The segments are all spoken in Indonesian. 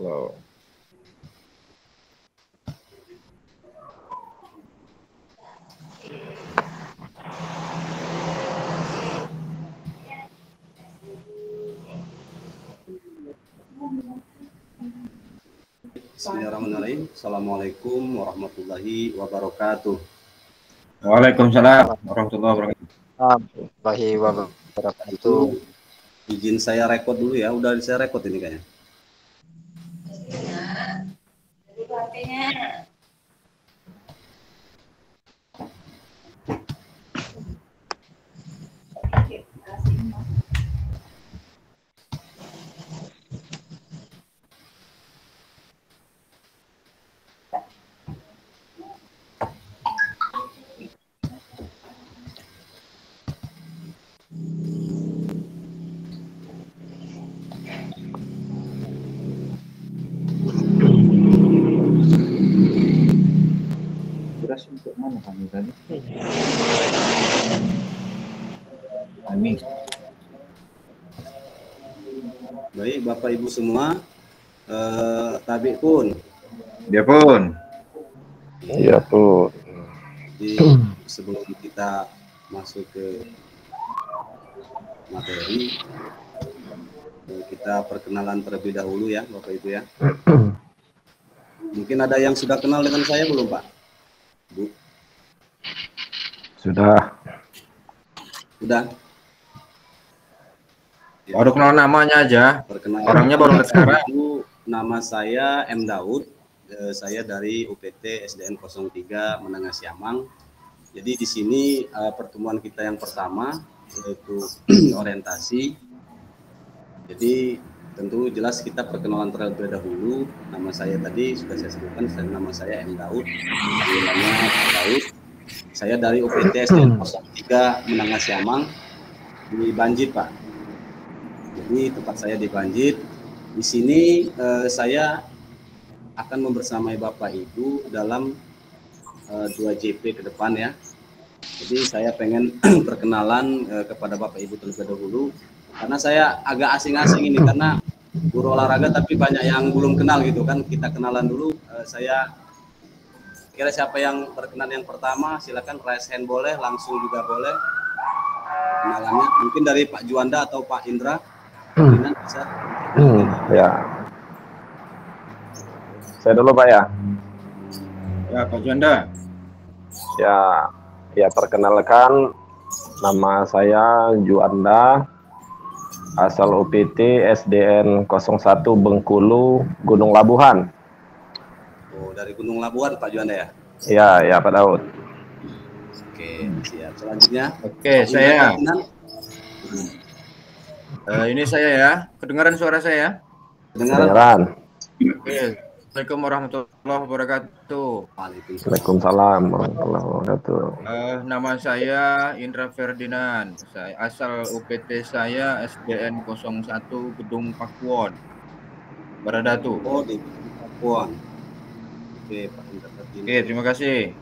Halo. Bismillahirrahmanirrahim. Assalamualaikum warahmatullahi wabarakatuh. Waalaikumsalam warahmatullahi wabarakatuh. Warahmatullahi wabarakatuh. Izin saya rekod dulu ya. Udah saya rekod ini kayaknya. Beras untuk mana kami tadi? Kami. Baik, Bapak Ibu semua. Tabik pun. Dia pun. Iya pun. Jadi sebelum kita masuk ke materi, kita perkenalan terlebih dahulu ya, Bapak Ibu ya. Mungkin ada yang sudah kenal dengan saya belum, Pak? Bu? Sudah. Sudah? Ya. Baru kenal namanya aja. Perkenalan. Orangnya baru lihat sekarang. Nama saya M. Daud. Saya dari UPT SDN 03 Menengah Siamang. Jadi di sini pertemuan kita yang pertama yaitu orientasi. Jadi tentu jelas kita perkenalan terlebih dahulu. Nama saya tadi sudah saya sebutkan, nama saya M. Daud. Panggilannya Pak Daud. Saya dari UPT SDN 03 Menengah Siamang di Banjit, Pak. Jadi tempat saya di Banjit. Di sini saya akan membersamai Bapak Ibu dalam 2 JP ke depan ya. Jadi saya pengen perkenalan kepada Bapak Ibu terlebih dahulu. Karena saya agak asing-asing ini karena guru olahraga tapi banyak yang belum kenal gitu kan. Kita kenalan dulu. Saya kira siapa yang berkenan yang pertama, silakan raise hand boleh, langsung juga boleh. Kenalannya mungkin dari Pak Juanda atau Pak Indra. Bisa. Ya. Saya dulu Pak ya. Ya Pak Juanda. Ya perkenalkan, nama saya Juanda, asal UPT SDN 01 Bengkulu, Gunung Labuhan. Oh, dari Gunung Labuhan Pak Juanda ya? Ya Pak Daud. Oke, siap. Selanjutnya. Oke, saya. Ini saya ya. Kedengaran suara saya? Kedengaran. Oke. Assalamualaikum warahmatullahi wabarakatuh. Waalaikumsalam warahmatullahi wabarakatuh. Nama saya Indra Ferdinand. Saya asal UPT saya SDN 01 Gedung Pakuwon, Baradatu. Oh, di Pakuwon. Oke, Pak Indra Ferdinand. Oke, terima kasih.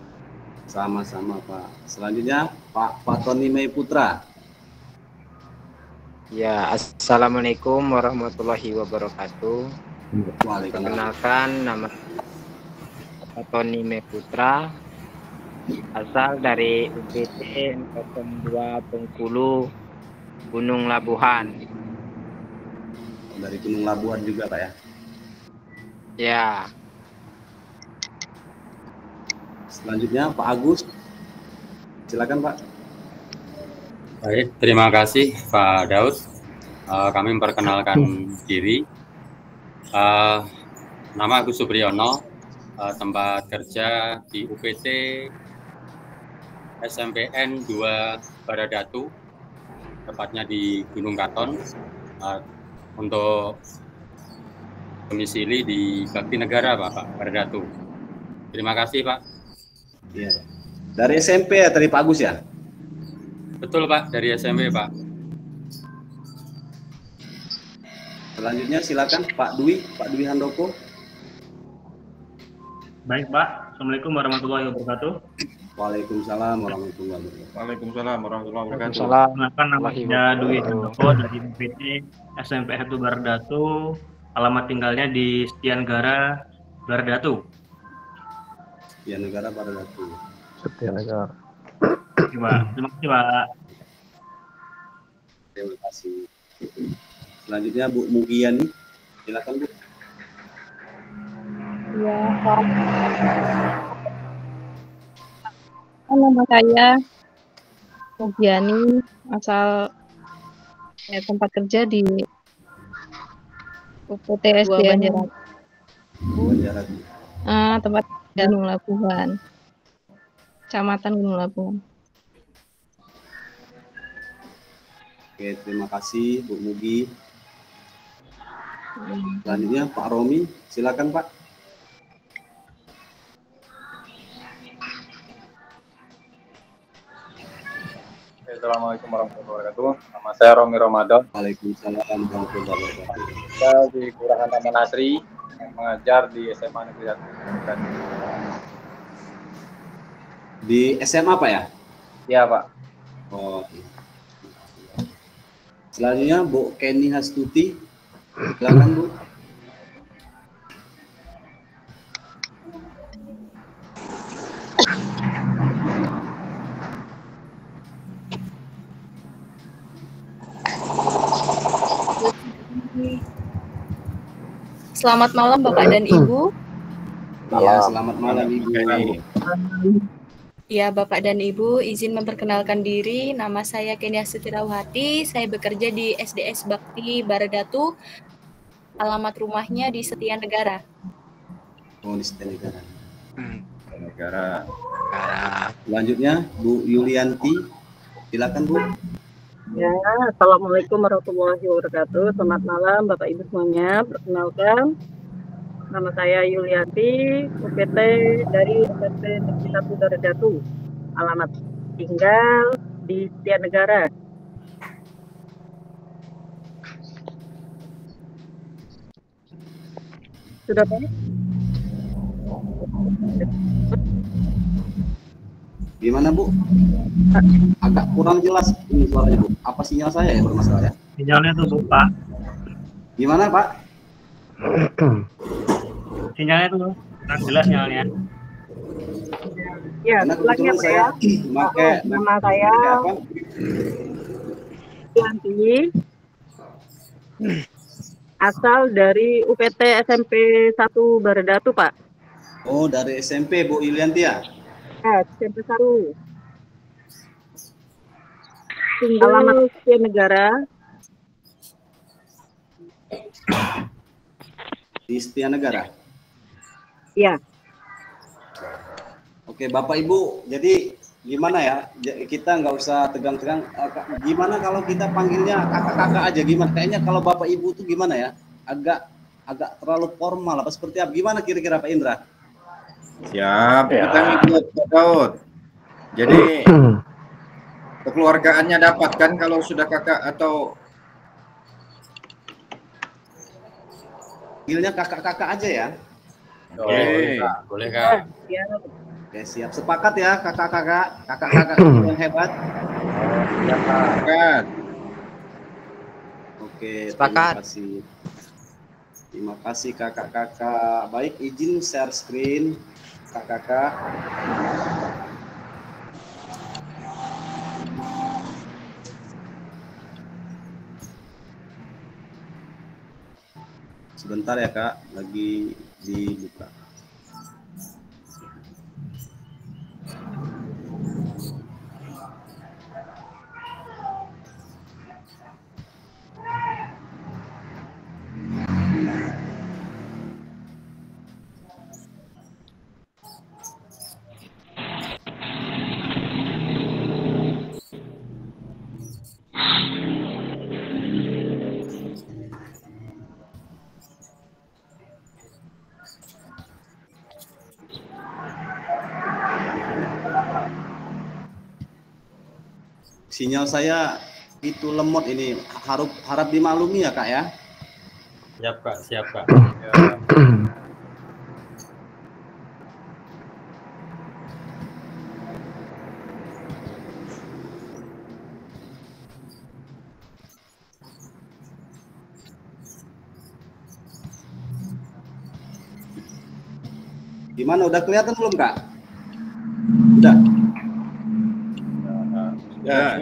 Sama-sama, Pak. Selanjutnya Pak Fatoni Mei Putra. Ya, assalamualaikum warahmatullahi wabarakatuh. Perkenalkan, nama Tony Meputra, asal dari UPT 02 Bengkulu, Gunung Labuhan. Dari Gunung Labuhan juga, Pak ya? Ya. Selanjutnya Pak Agus. Silakan, Pak. Baik, terima kasih Pak Daud. Kami memperkenalkan diri. Nama Agus Supriyono, tempat kerja di UPT SMPN 2 Baradatu, tepatnya di Gunung Katon, untuk domisili di Bakti Negara Pak Baradatu. Terima kasih Pak. Iya. Dari SMP ya tadi Pak Agus ya? Betul Pak, dari SMP Pak. Selanjutnya silakan Pak Dwi Handoko. Baik Pak, Assalamualaikum warahmatullahi wabarakatuh. Waalaikumsalam warahmatullahi wabarakatuh. Waalaikumsalam warahmatullahi wabarakatuh. Perkenalkan nama saya Dwi Handoko dari UPT SMP 1 Baradatu, alamat tinggalnya di Setianegara, Baradatu. Setianegara Baradatu. Setianegara. Terima kasih Pak. Terima kasih. Selanjutnya Bu Mugiani, silakan Bu. Ya, Pak. Nama saya Mugiani, asal tempat kerja di UPT SDN Banjaratu. tempat Gunung Labuhan, Kecamatan Gunung Labuhan. Oke, terima kasih Bu Mugi. Selanjutnya Pak Romi, silakan Pak. Assalamualaikum warahmatullahi wabarakatuh. Nama saya Romi Ramadan. Waalaikumsalam warahmatullahi wabarakatuh. Saya di Kelurahan Taman Asri, yang mengajar di SMA Negeri 1. Di SMA Pak ya? Iya Pak. Oh. Selanjutnya Bu Kenny Hastuti, silakan Bu. Selamat malam Bapak dan Ibu. Ya, selamat malam Ibu. Ya, Bapak dan Ibu, izin memperkenalkan diri. Nama saya Kenia Sutirawati. Saya bekerja di SDS Bakti Baradatu. Alamat rumahnya di Setianegara. Oh, di Setianegara. Negara. Selanjutnya Bu Yulianti, silakan Bu. Ya, Assalamualaikum warahmatullahi wabarakatuh. Selamat malam Bapak Ibu semuanya. Perkenalkan, nama saya Yulianti, UPT dari SMP Negeri 1 Baradatu. Alamat tinggal di Setianegara. Sudah Pak? Gimana Bu? Agak kurang jelas ini suaranya Bu. Apa sinyal saya yang bermasalah ya? Sinyalnya tuh Bu, Pak. Gimana Pak? Sinyalnya tuh kurang jelas sinyalnya. Ya, Karena lagi kebetulan apa saya ya? pakai Nama saya apa? Yulianti, asal dari UPT SMP 1 Baradatu Pak. Oh, dari SMP Bu Yulianti ya? Ya, SMP 1. Alamat Setianegara. Di Setianegara. Iya. Oke, Bapak Ibu, jadi gimana ya? Kita nggak usah tegang-tegang. Gimana kalau kita panggilnya kakak-kakak aja? Gimana? Kayaknya kalau Bapak Ibu tuh gimana ya? Agak terlalu formal apa seperti apa? Gimana kira-kira Pak Indra? Siap, kita ngikut Pak Daud. Jadi kekeluargaannya dapat kan kalau sudah kakak atau panggilnya kakak-kakak aja ya? Oke, boleh Kak. Ya. Oke, siap. Sepakat ya kakak-kakak yang hebat. Sepakat. Oke, Sepakat. Terima kasih kakak-kakak. Baik, izin share screen kakak-kakak. Sebentar ya Kak, lagi dibuka. Sinyal saya itu lemot ini, harap dimaklumi ya Kak ya. Siap Kak, siap Kak. Gimana, udah kelihatan belum Kak? Udah? Ya.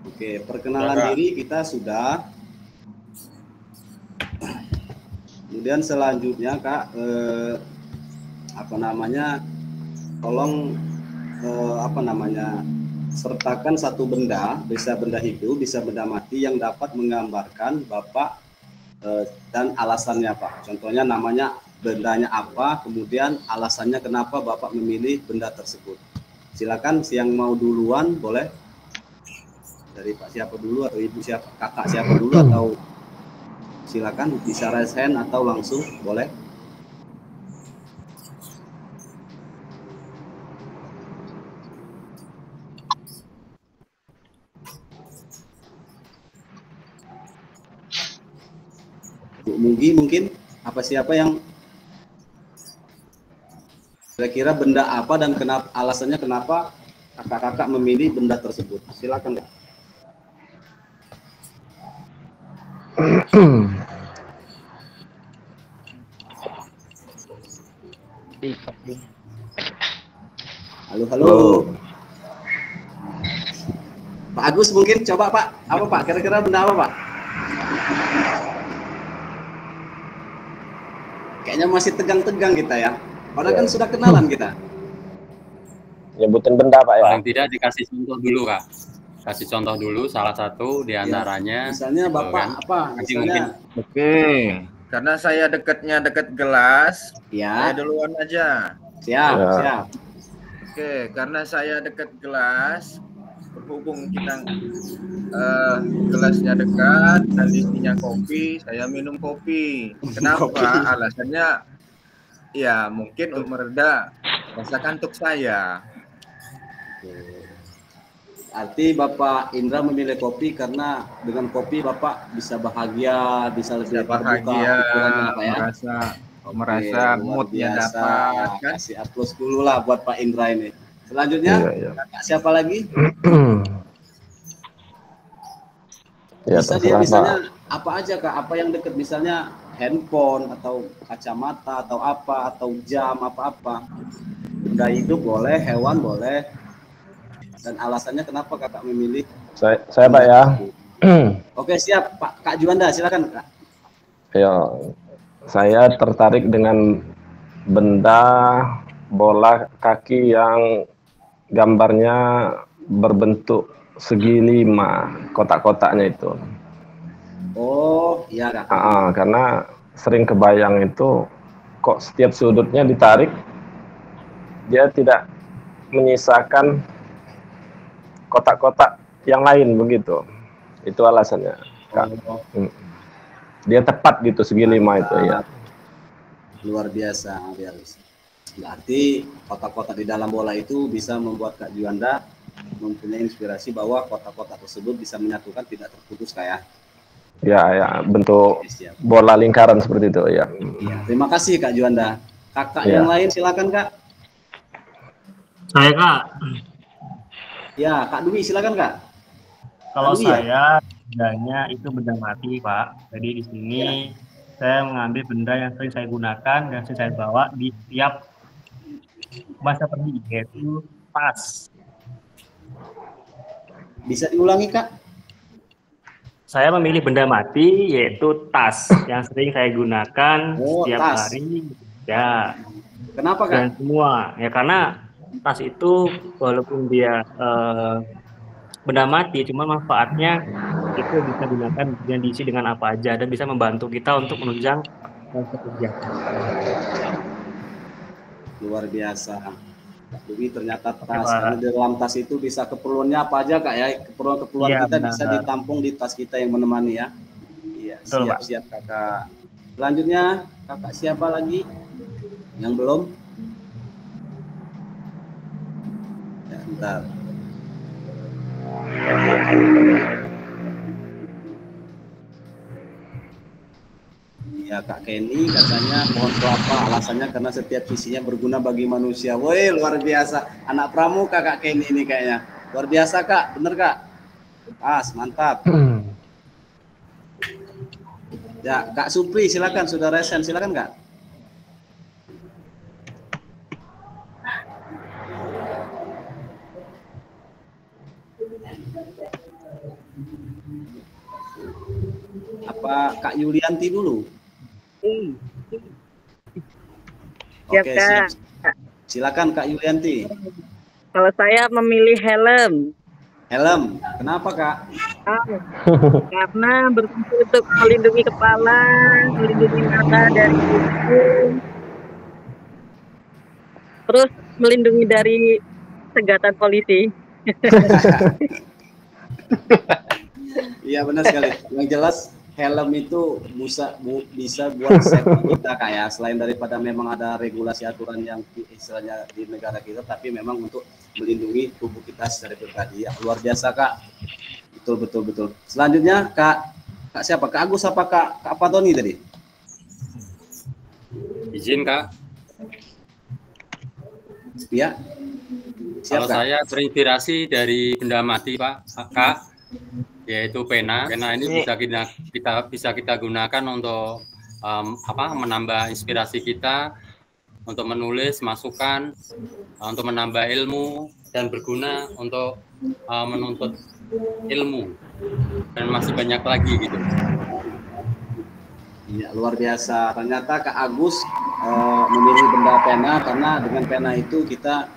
Oke, perkenalan diri kita sudah. Kemudian selanjutnya Kak, tolong sertakan satu benda, bisa benda hidup, bisa benda mati yang dapat menggambarkan Bapak dan alasannya Pak. Contohnya namanya, bendanya apa, kemudian alasannya kenapa Bapak memilih benda tersebut. Silakan, yang mau duluan boleh. Dari Pak siapa dulu atau Ibu siapa, Kakak siapa dulu, atau silakan bisa raise hand atau langsung boleh. Bu Mugi mungkin, apa siapa yang kira-kira benda apa dan kenapa, alasannya kenapa kakak-kakak memilih benda tersebut. Silakan Kak. Halo, halo. Pak Agus mungkin, coba Pak, apa Pak? Kira-kira benda apa Pak? Kayaknya masih tegang-tegang kita ya. Padahal kan sudah kenalan kita. Nyebutin benda Pak ya. Paling tidak dikasih contoh dulu Kak. Kasih contoh dulu salah satu diantaranya. Misalnya Bapak apa? Misalnya. Oke. Karena saya dekat gelas, ya. saya duluan aja. Siap, siap. Oke, karena saya dekat gelas, berhubung kita gelasnya dekat dan isinya kopi, saya minum kopi. Kenapa? Alasannya ya mungkin untuk mereda rasa kantuk saya. Arti Bapak Indra memilih kopi karena dengan kopi Bapak bisa bahagia, bisa lebih bahagia, ya? merasa moodnya dapat. Kasih aplaus dulu lah buat Pak Indra ini. Selanjutnya, Kakak siapa lagi? Bisa dia misalnya apa aja Kak? Apa yang dekat, misalnya handphone atau kacamata atau apa, atau jam, apa-apa. Benda hidup boleh, hewan boleh. Dan alasannya kenapa Kakak memilih? Saya Pak ya. Oke, siap Pak. Kak Juanda, silakan Kak. Ya, saya tertarik dengan benda bola kaki yang gambarnya berbentuk segi 5, kotak-kotaknya itu. Oh, iya Kak. Karena sering kebayang itu, kok setiap sudutnya ditarik, dia tidak menyisakan kotak-kotak yang lain begitu. Itu alasannya, Kak. Dia tepat gitu, segi 5 itu ya. Luar biasa, berarti kotak-kotak di dalam bola itu bisa membuat Kak Juanda mempunyai inspirasi bahwa kotak-kotak tersebut bisa menyatukan, tidak terputus kayak. Ya, bentuk bola lingkaran seperti itu ya. Terima kasih Kak Juanda. Kakak yang lain silakan Kak. Saya Kak. Ya, Kak Dwi silakan Kak. Kalau saya bendanya itu benda mati Pak. Jadi di sini saya mengambil benda yang sering saya gunakan dan sering saya bawa di setiap masa pergi, yaitu tas. Bisa diulangi Kak? Saya memilih benda mati yaitu tas yang sering saya gunakan setiap hari. Ya. Kenapa Kak? Dan semua ya, karena tas itu walaupun dia benda mati, cuma manfaatnya itu bisa digunakan dan diisi dengan apa aja dan bisa membantu kita untuk menunjang kegiatan. Luar biasa. Jadi ternyata tas, karena di dalam tas itu bisa keperluannya apa aja Kak ya, keperluan kita bisa ditampung di tas kita yang menemani ya. Iya, siap-siap Kakak. Selanjutnya Kakak siapa lagi yang belum? Ya, bentar. Ya Kak Kenny katanya pohon kelapa, alasannya karena setiap sisinya berguna bagi manusia. Woi, luar biasa. Anak pramuka Kak Kenny ini kayaknya. Luar biasa Kak, bener Kak? Mantap. Ya Kak Supri silakan, sudah resen silakan Kak. apa Kak Yulianti dulu? Siap, Oke, Kak. siap. Silakan Kak Yulianti. Kalau saya memilih helm. Helm, kenapa Kak? Karena berfungsi untuk melindungi kepala, melindungi mata dari kucing, terus melindungi dari segatan polisi. Iya benar sekali. Yang jelas helm itu bisa buat safety kita Kak ya. Selain daripada memang ada regulasi aturan yang istilahnya di negara kita, tapi memang untuk melindungi tubuh kita secara pribadi. Ya, luar biasa Kak. Betul. Selanjutnya Kak siapa? Kak Agus apa Kak Fatoni tadi? Izin Kak. Ya. Kalau saya terinspirasi dari benda mati Pak Kak, yaitu pena. Pena ini bisa kita gunakan untuk menambah inspirasi kita, untuk menulis masukan, untuk menambah ilmu dan berguna untuk menuntut ilmu, dan masih banyak lagi gitu. Iya, luar biasa. Ternyata Kak Agus memilih benda pena karena dengan pena itu kita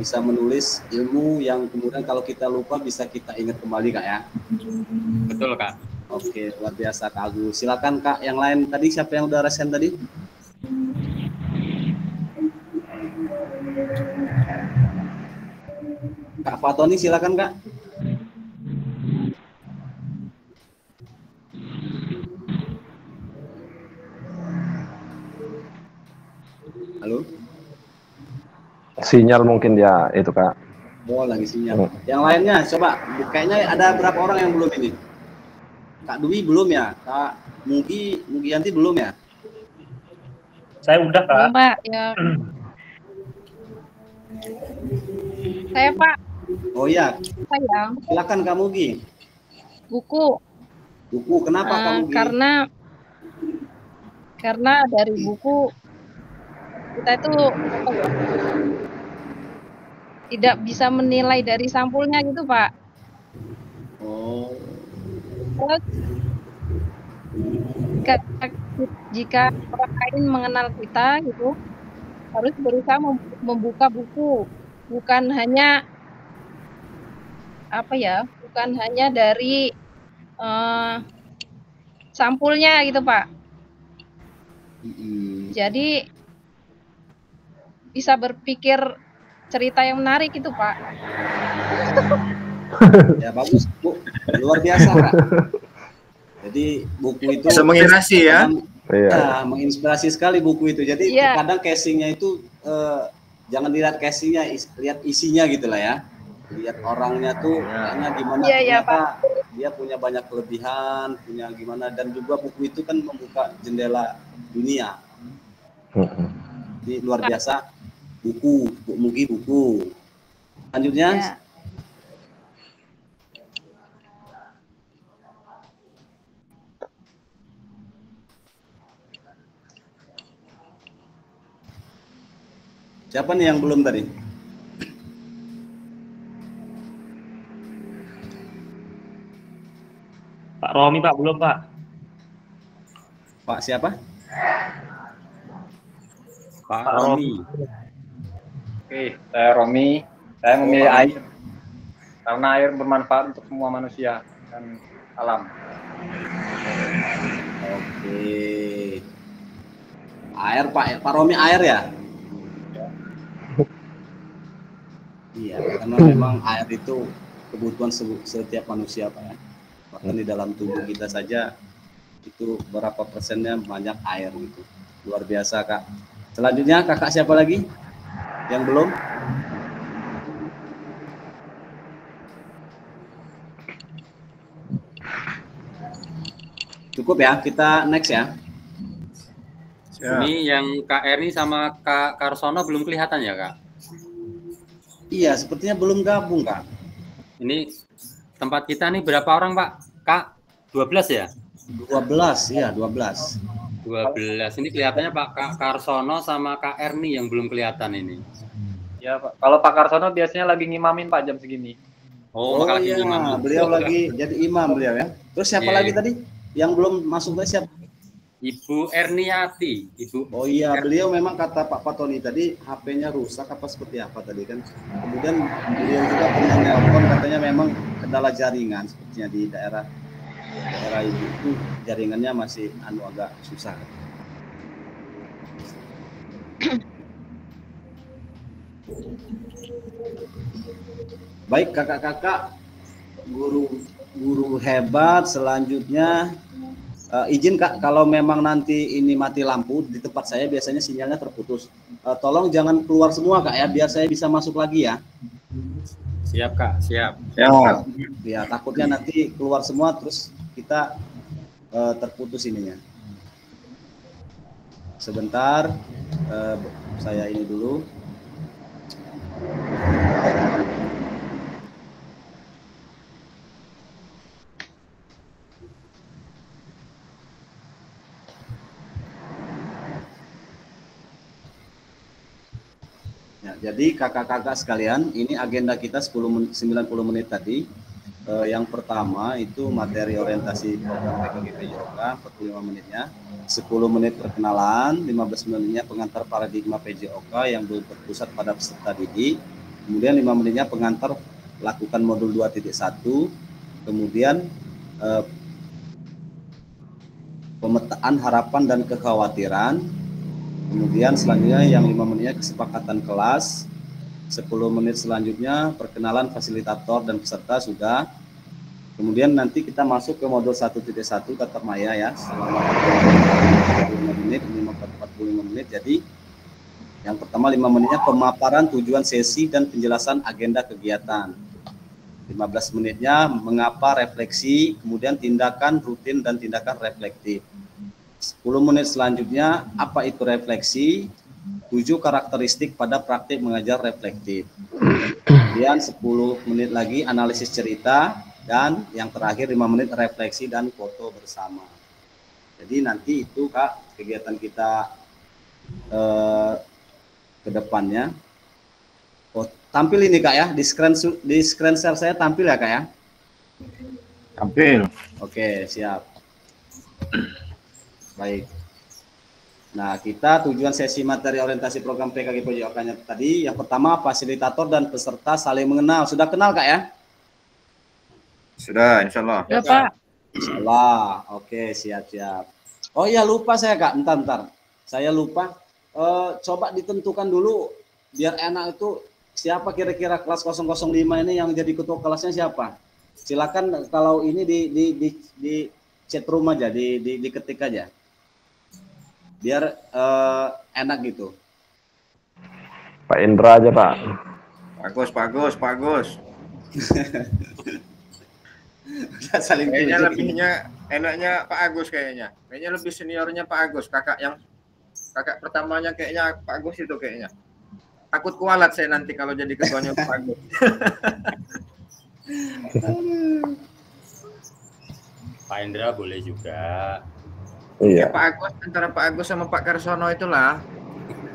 bisa menulis ilmu yang kemudian kalau kita lupa bisa kita ingat kembali Kak ya. Betul Kak. Oke, luar biasa Kak Agus. Silakan Kak yang lain tadi, siapa yang udah resen tadi? Kak Fatoni silakan Kak. Halo? Sinyal mungkin dia itu Kak. Oh, lagi sinyal. Yang lainnya coba, kayaknya ada berapa orang yang belum ini? Kak Dwi belum ya? Kak Mugi Yanti belum ya? Saya udah Kak. Belum, Pak. Ya. Saya Pak. Oh iya. Sayang. Silakan Kak Mugi. Buku. Kenapa Kak Mugi? Karena dari buku kita itu tidak bisa menilai dari sampulnya gitu Pak. Oh. Terus jika orang lain mengenal kita gitu, harus berusaha membuka buku, bukan hanya dari sampulnya gitu Pak. Jadi bisa berpikir cerita yang menarik itu Pak. Ya bagus Bu, luar biasa Kak. Jadi buku itu bisa menginspirasi ya. Ya, menginspirasi sekali buku itu. Jadi kadang casingnya itu jangan dilihat casingnya, lihat isinya gitu lah ya. Lihat orangnya tuh karena gimana ternyata dia punya banyak kelebihan, punya gimana, dan juga buku itu kan membuka jendela dunia. Jadi luar biasa. Buku, Bu Mugi buku. Lanjutnya. Siapa nih yang belum tadi? Pak Romi Pak, belum Pak. Pak siapa? Pak Romi. Oke, saya Romi. Saya memilih air karena air bermanfaat untuk semua manusia dan alam. Oke. Air Pak Romi air ya? Iya, karena memang air itu kebutuhan setiap manusia Pak ya. Bahkan di dalam tubuh kita saja itu berapa persennya banyak air gitu. Luar biasa Kak. Selanjutnya kakak siapa lagi? Yang belum? Cukup ya, kita next ya. Ini yang Kak Erni sama Kak Karsono belum kelihatan ya Kak? Iya, sepertinya belum gabung Kak. Ini tempat kita nih berapa orang Pak? Kak, 12 ya? 12, ya 12. 12. Ini kelihatannya Pak Kak Karsono sama Kak Erni yang belum kelihatan ini. Ya Pak, kalau Pak Karsono biasanya lagi ngimamin Pak jam segini. Oh iya, beliau lagi jadi imam beliau ya. Terus siapa lagi tadi? yang belum masuk tadi siapa? Ibu Erniati, Ibu. Oh iya, beliau memang kata Pak Patoni tadi HP-nya rusak apa seperti apa tadi kan. Kemudian beliau juga punya nelpon katanya memang kendala jaringan sepertinya di daerah ibu itu jaringannya masih agak susah. Baik kakak-kakak, guru hebat, selanjutnya izin Kak, kalau memang nanti ini mati lampu di tempat saya biasanya sinyalnya terputus. Tolong jangan keluar semua Kak ya, biar saya bisa masuk lagi ya. Siap Kak, siap. Ya takutnya nanti keluar semua terus kita terputus ininya. Sebentar, saya ini dulu. Ya, jadi kakak-kakak sekalian, ini agenda kita 90 menit tadi. Yang pertama itu materi orientasi program PKGPJOK 45 menitnya, 10 menit perkenalan, 15 menitnya pengantar paradigma PJOK yang berpusat pada peserta didik, kemudian 5 menitnya pengantar lakukan modul 2.1, kemudian pemetaan harapan dan kekhawatiran, kemudian selanjutnya yang 5 menitnya kesepakatan kelas, 10 menit selanjutnya perkenalan fasilitator dan peserta sudah. Kemudian nanti kita masuk ke modul 1.1 tatap maya ya, selama 45 menit. Jadi yang pertama 5 menitnya pemaparan tujuan sesi dan penjelasan agenda kegiatan. 15 menitnya mengapa refleksi, kemudian tindakan rutin dan tindakan reflektif. 10 menit selanjutnya apa itu refleksi, 7 karakteristik pada praktik mengajar reflektif. Kemudian 10 menit lagi analisis cerita, dan yang terakhir 5 menit refleksi dan foto bersama. Jadi nanti itu Kak kegiatan kita ke depannya. Oh, tampil ini Kak ya, di screen share saya tampil ya Kak ya? Tampil. Oke, siap. Baik. Nah, kita tujuan sesi materi orientasi program PKGPJOK-nya tadi, yang pertama fasilitator dan peserta saling mengenal. Sudah kenal Kak ya? Sudah, insya Allah. Ya Pak. Insya Allah. Oke, siap-siap. Oh iya, lupa saya Kak, bentar. Saya lupa. Coba ditentukan dulu, biar enak itu, siapa kira-kira kelas 005 ini yang jadi ketua kelasnya siapa? Silakan kalau ini di chat room aja, diketik aja. Biar enak gitu. Pak Indra aja Pak. Pak Agus. Saling kayaknya enaknya Pak Agus kayaknya lebih seniornya Pak Agus, kakak pertamanya kayaknya Pak Agus itu kayaknya. Takut kualat saya nanti kalau jadi ketuanya Pak Agus. Pak Indra boleh juga. Iya. Ya, Pak Agus, antara Pak Agus sama Pak Karsono itulah.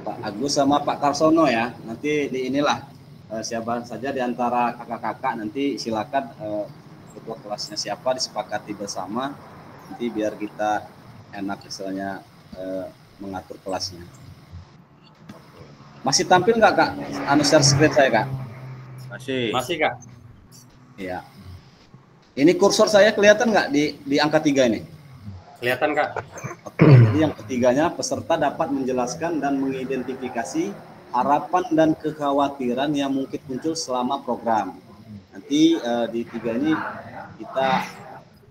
Pak Agus sama Pak Karsono ya. Nanti di inilah siapa saja di antara kakak-kakak nanti silakan ketua kelasnya siapa disepakati bersama. Nanti biar kita enak misalnya mengatur kelasnya. Masih tampil nggak Kak? Share screen saya Kak. Masih Kak. Iya. Ini kursor saya kelihatan nggak di angka 3 ini? Kelihatan Kak. Oke, jadi yang ketiganya peserta dapat menjelaskan dan mengidentifikasi harapan dan kekhawatiran yang mungkin muncul selama program. Nanti di 3 ini kita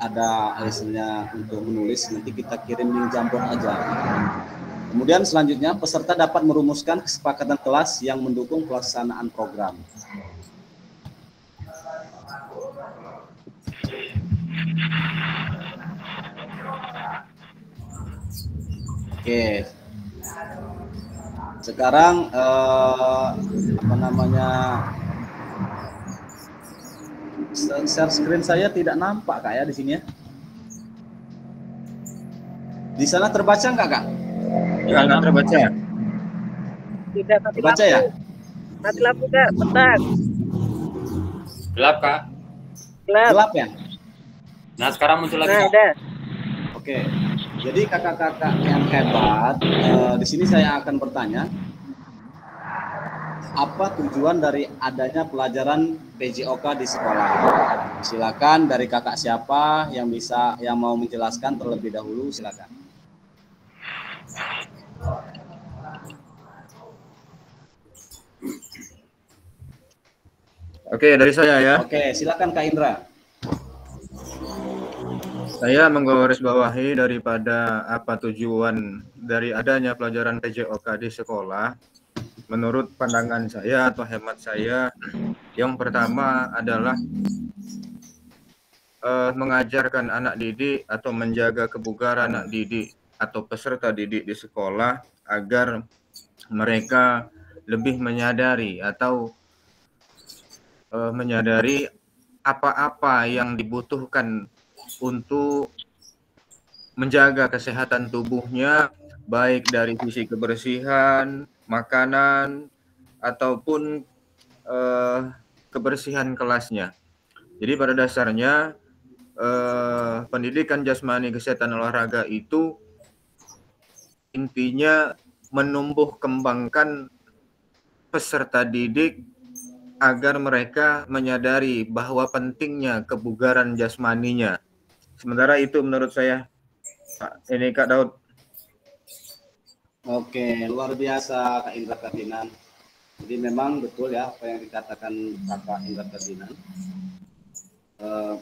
ada hasilnya untuk menulis, nanti kita kirim link Jamboard aja. Kemudian selanjutnya peserta dapat merumuskan kesepakatan kelas yang mendukung pelaksanaan program. Oke. Sekarang share screen saya tidak nampak Kak ya di sini ya. Di sana terbaca nggak Kak? Nggak terbaca. Tidak terbaca ya? Mati lampu Kak, bentar. Gelap Kak. Gelap ya? Nah sekarang muncul lagi. Nah, udah. Oke, jadi kakak-kakak yang hebat, di sini saya akan bertanya, apa tujuan dari adanya pelajaran PJOK di sekolah? Silakan dari kakak siapa yang mau menjelaskan terlebih dahulu, silakan. Oke, dari saya ya. Oke, silakan Kak Indra. Saya menggarisbawahi daripada apa tujuan dari adanya pelajaran PJOK di sekolah. Menurut pandangan saya atau hemat saya, yang pertama adalah mengajarkan anak didik atau menjaga kebugaran anak didik atau peserta didik di sekolah agar mereka lebih menyadari atau menyadari apa-apa yang dibutuhkan untuk menjaga kesehatan tubuhnya, baik dari sisi kebersihan, makanan, ataupun kebersihan kelasnya. Jadi pada dasarnya pendidikan jasmani kesehatan olahraga itu intinya menumbuh kembangkan peserta didik agar mereka menyadari bahwa pentingnya kebugaran jasmaninya. Sementara itu menurut saya, ini Kak Daud. Oke, luar biasa Kak Indra Ferdinand. Jadi memang betul ya apa yang dikatakan Kakak Indra Ferdinand.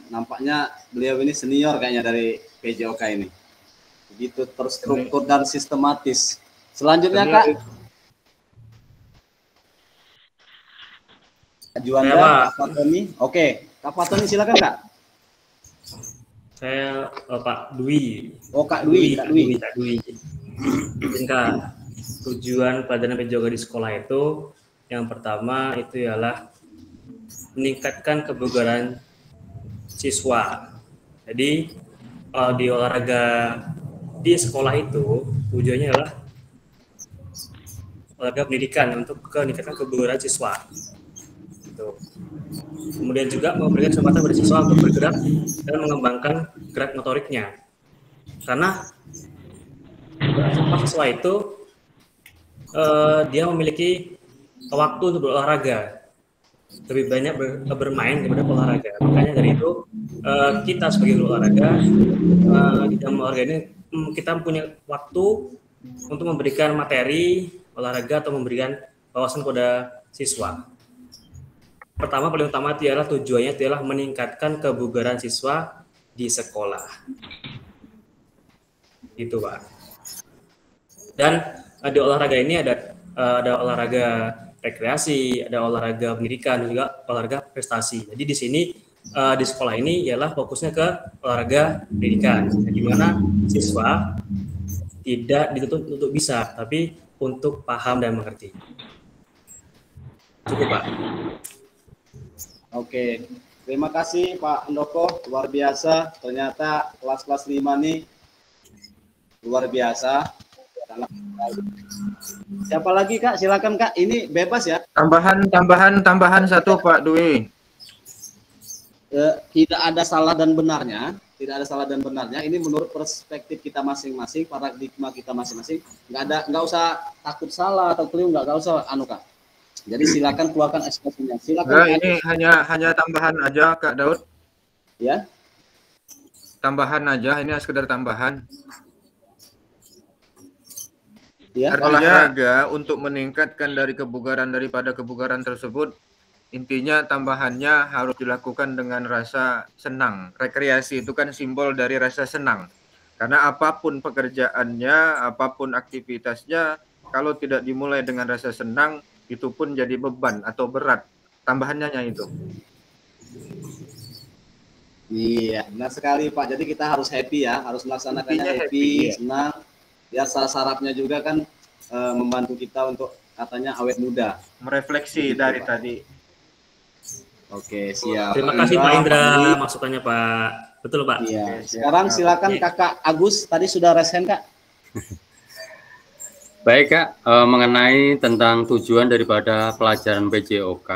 Nampaknya beliau ini senior kayaknya dari PJOK ini. Begitu terstruktur dan sistematis. Selanjutnya Kak. Juanda, Kak Fatoni. Oke, Kak Fatoni silakan Kak. Saya Pak Dwi. Oh Kak Dwi. Kak Dwi. Kak, tujuan pelajaran PJOK di sekolah itu yang pertama itu ialah meningkatkan kebugaran siswa. Jadi di olahraga di sekolah itu tujuannya adalah olahraga pendidikan untuk meningkatkan kebugaran siswa. Kemudian juga memberikan kesempatan bagi siswa untuk bergerak dan mengembangkan gerak motoriknya. Karena siswa itu dia memiliki waktu untuk berolahraga, lebih banyak bermain daripada olahraga. Makanya dari itu kita sebagai olahraga di dalam olahraga ini kita punya waktu untuk memberikan materi olahraga atau memberikan wawasan kepada siswa. Pertama, paling utama adalah tujuannya adalah meningkatkan kebugaran siswa di sekolah. Gitu, Pak. Dan di olahraga ini ada olahraga rekreasi, ada olahraga pendidikan, dan juga olahraga prestasi. Jadi di sini di sekolah ini ialah fokusnya ke olahraga pendidikan, di mana siswa tidak dituntut untuk bisa, tapi untuk paham dan mengerti. Cukup, Pak. Oke, terima kasih Pak Andoko, luar biasa. Ternyata kelas-kelas 5 nih luar biasa. Siapa lagi Kak? Silakan Kak. Ini bebas ya. Tambahan satu Pak Dwi. Tidak ada salah dan benarnya. Tidak ada salah dan benarnya. Ini menurut perspektif kita masing-masing, paradigma kita masing-masing. Nggak usah takut salah atau keliru, nggak usah Kak. Jadi silakan keluarkan ekspresinya. Silakan. Nah, ini hanya tambahan aja Kak Daud. Ya. Tambahan aja, ini sekedar tambahan. Ya. Olahraga untuk meningkatkan dari kebugaran daripada kebugaran tersebut, intinya tambahannya harus dilakukan dengan rasa senang. Rekreasi itu kan simbol dari rasa senang. Karena apapun pekerjaannya, apapun aktivitasnya, kalau tidak dimulai dengan rasa senang, itu pun jadi beban atau berat. Tambahannya itu. Iya, benar sekali Pak. Jadi kita harus happy ya, harus melaksanakannya happy, senang. Ya sarafnya juga kan membantu kita untuk katanya awet muda. Merefleksi dari tadi. Oke, siap. Terima kasih Pak Indra masukannya Pak. Betul Pak. Iya. Sekarang silakan Kakak Agus, tadi sudah raise hand Kak. Baik Kak, mengenai tentang tujuan daripada pelajaran PJOK,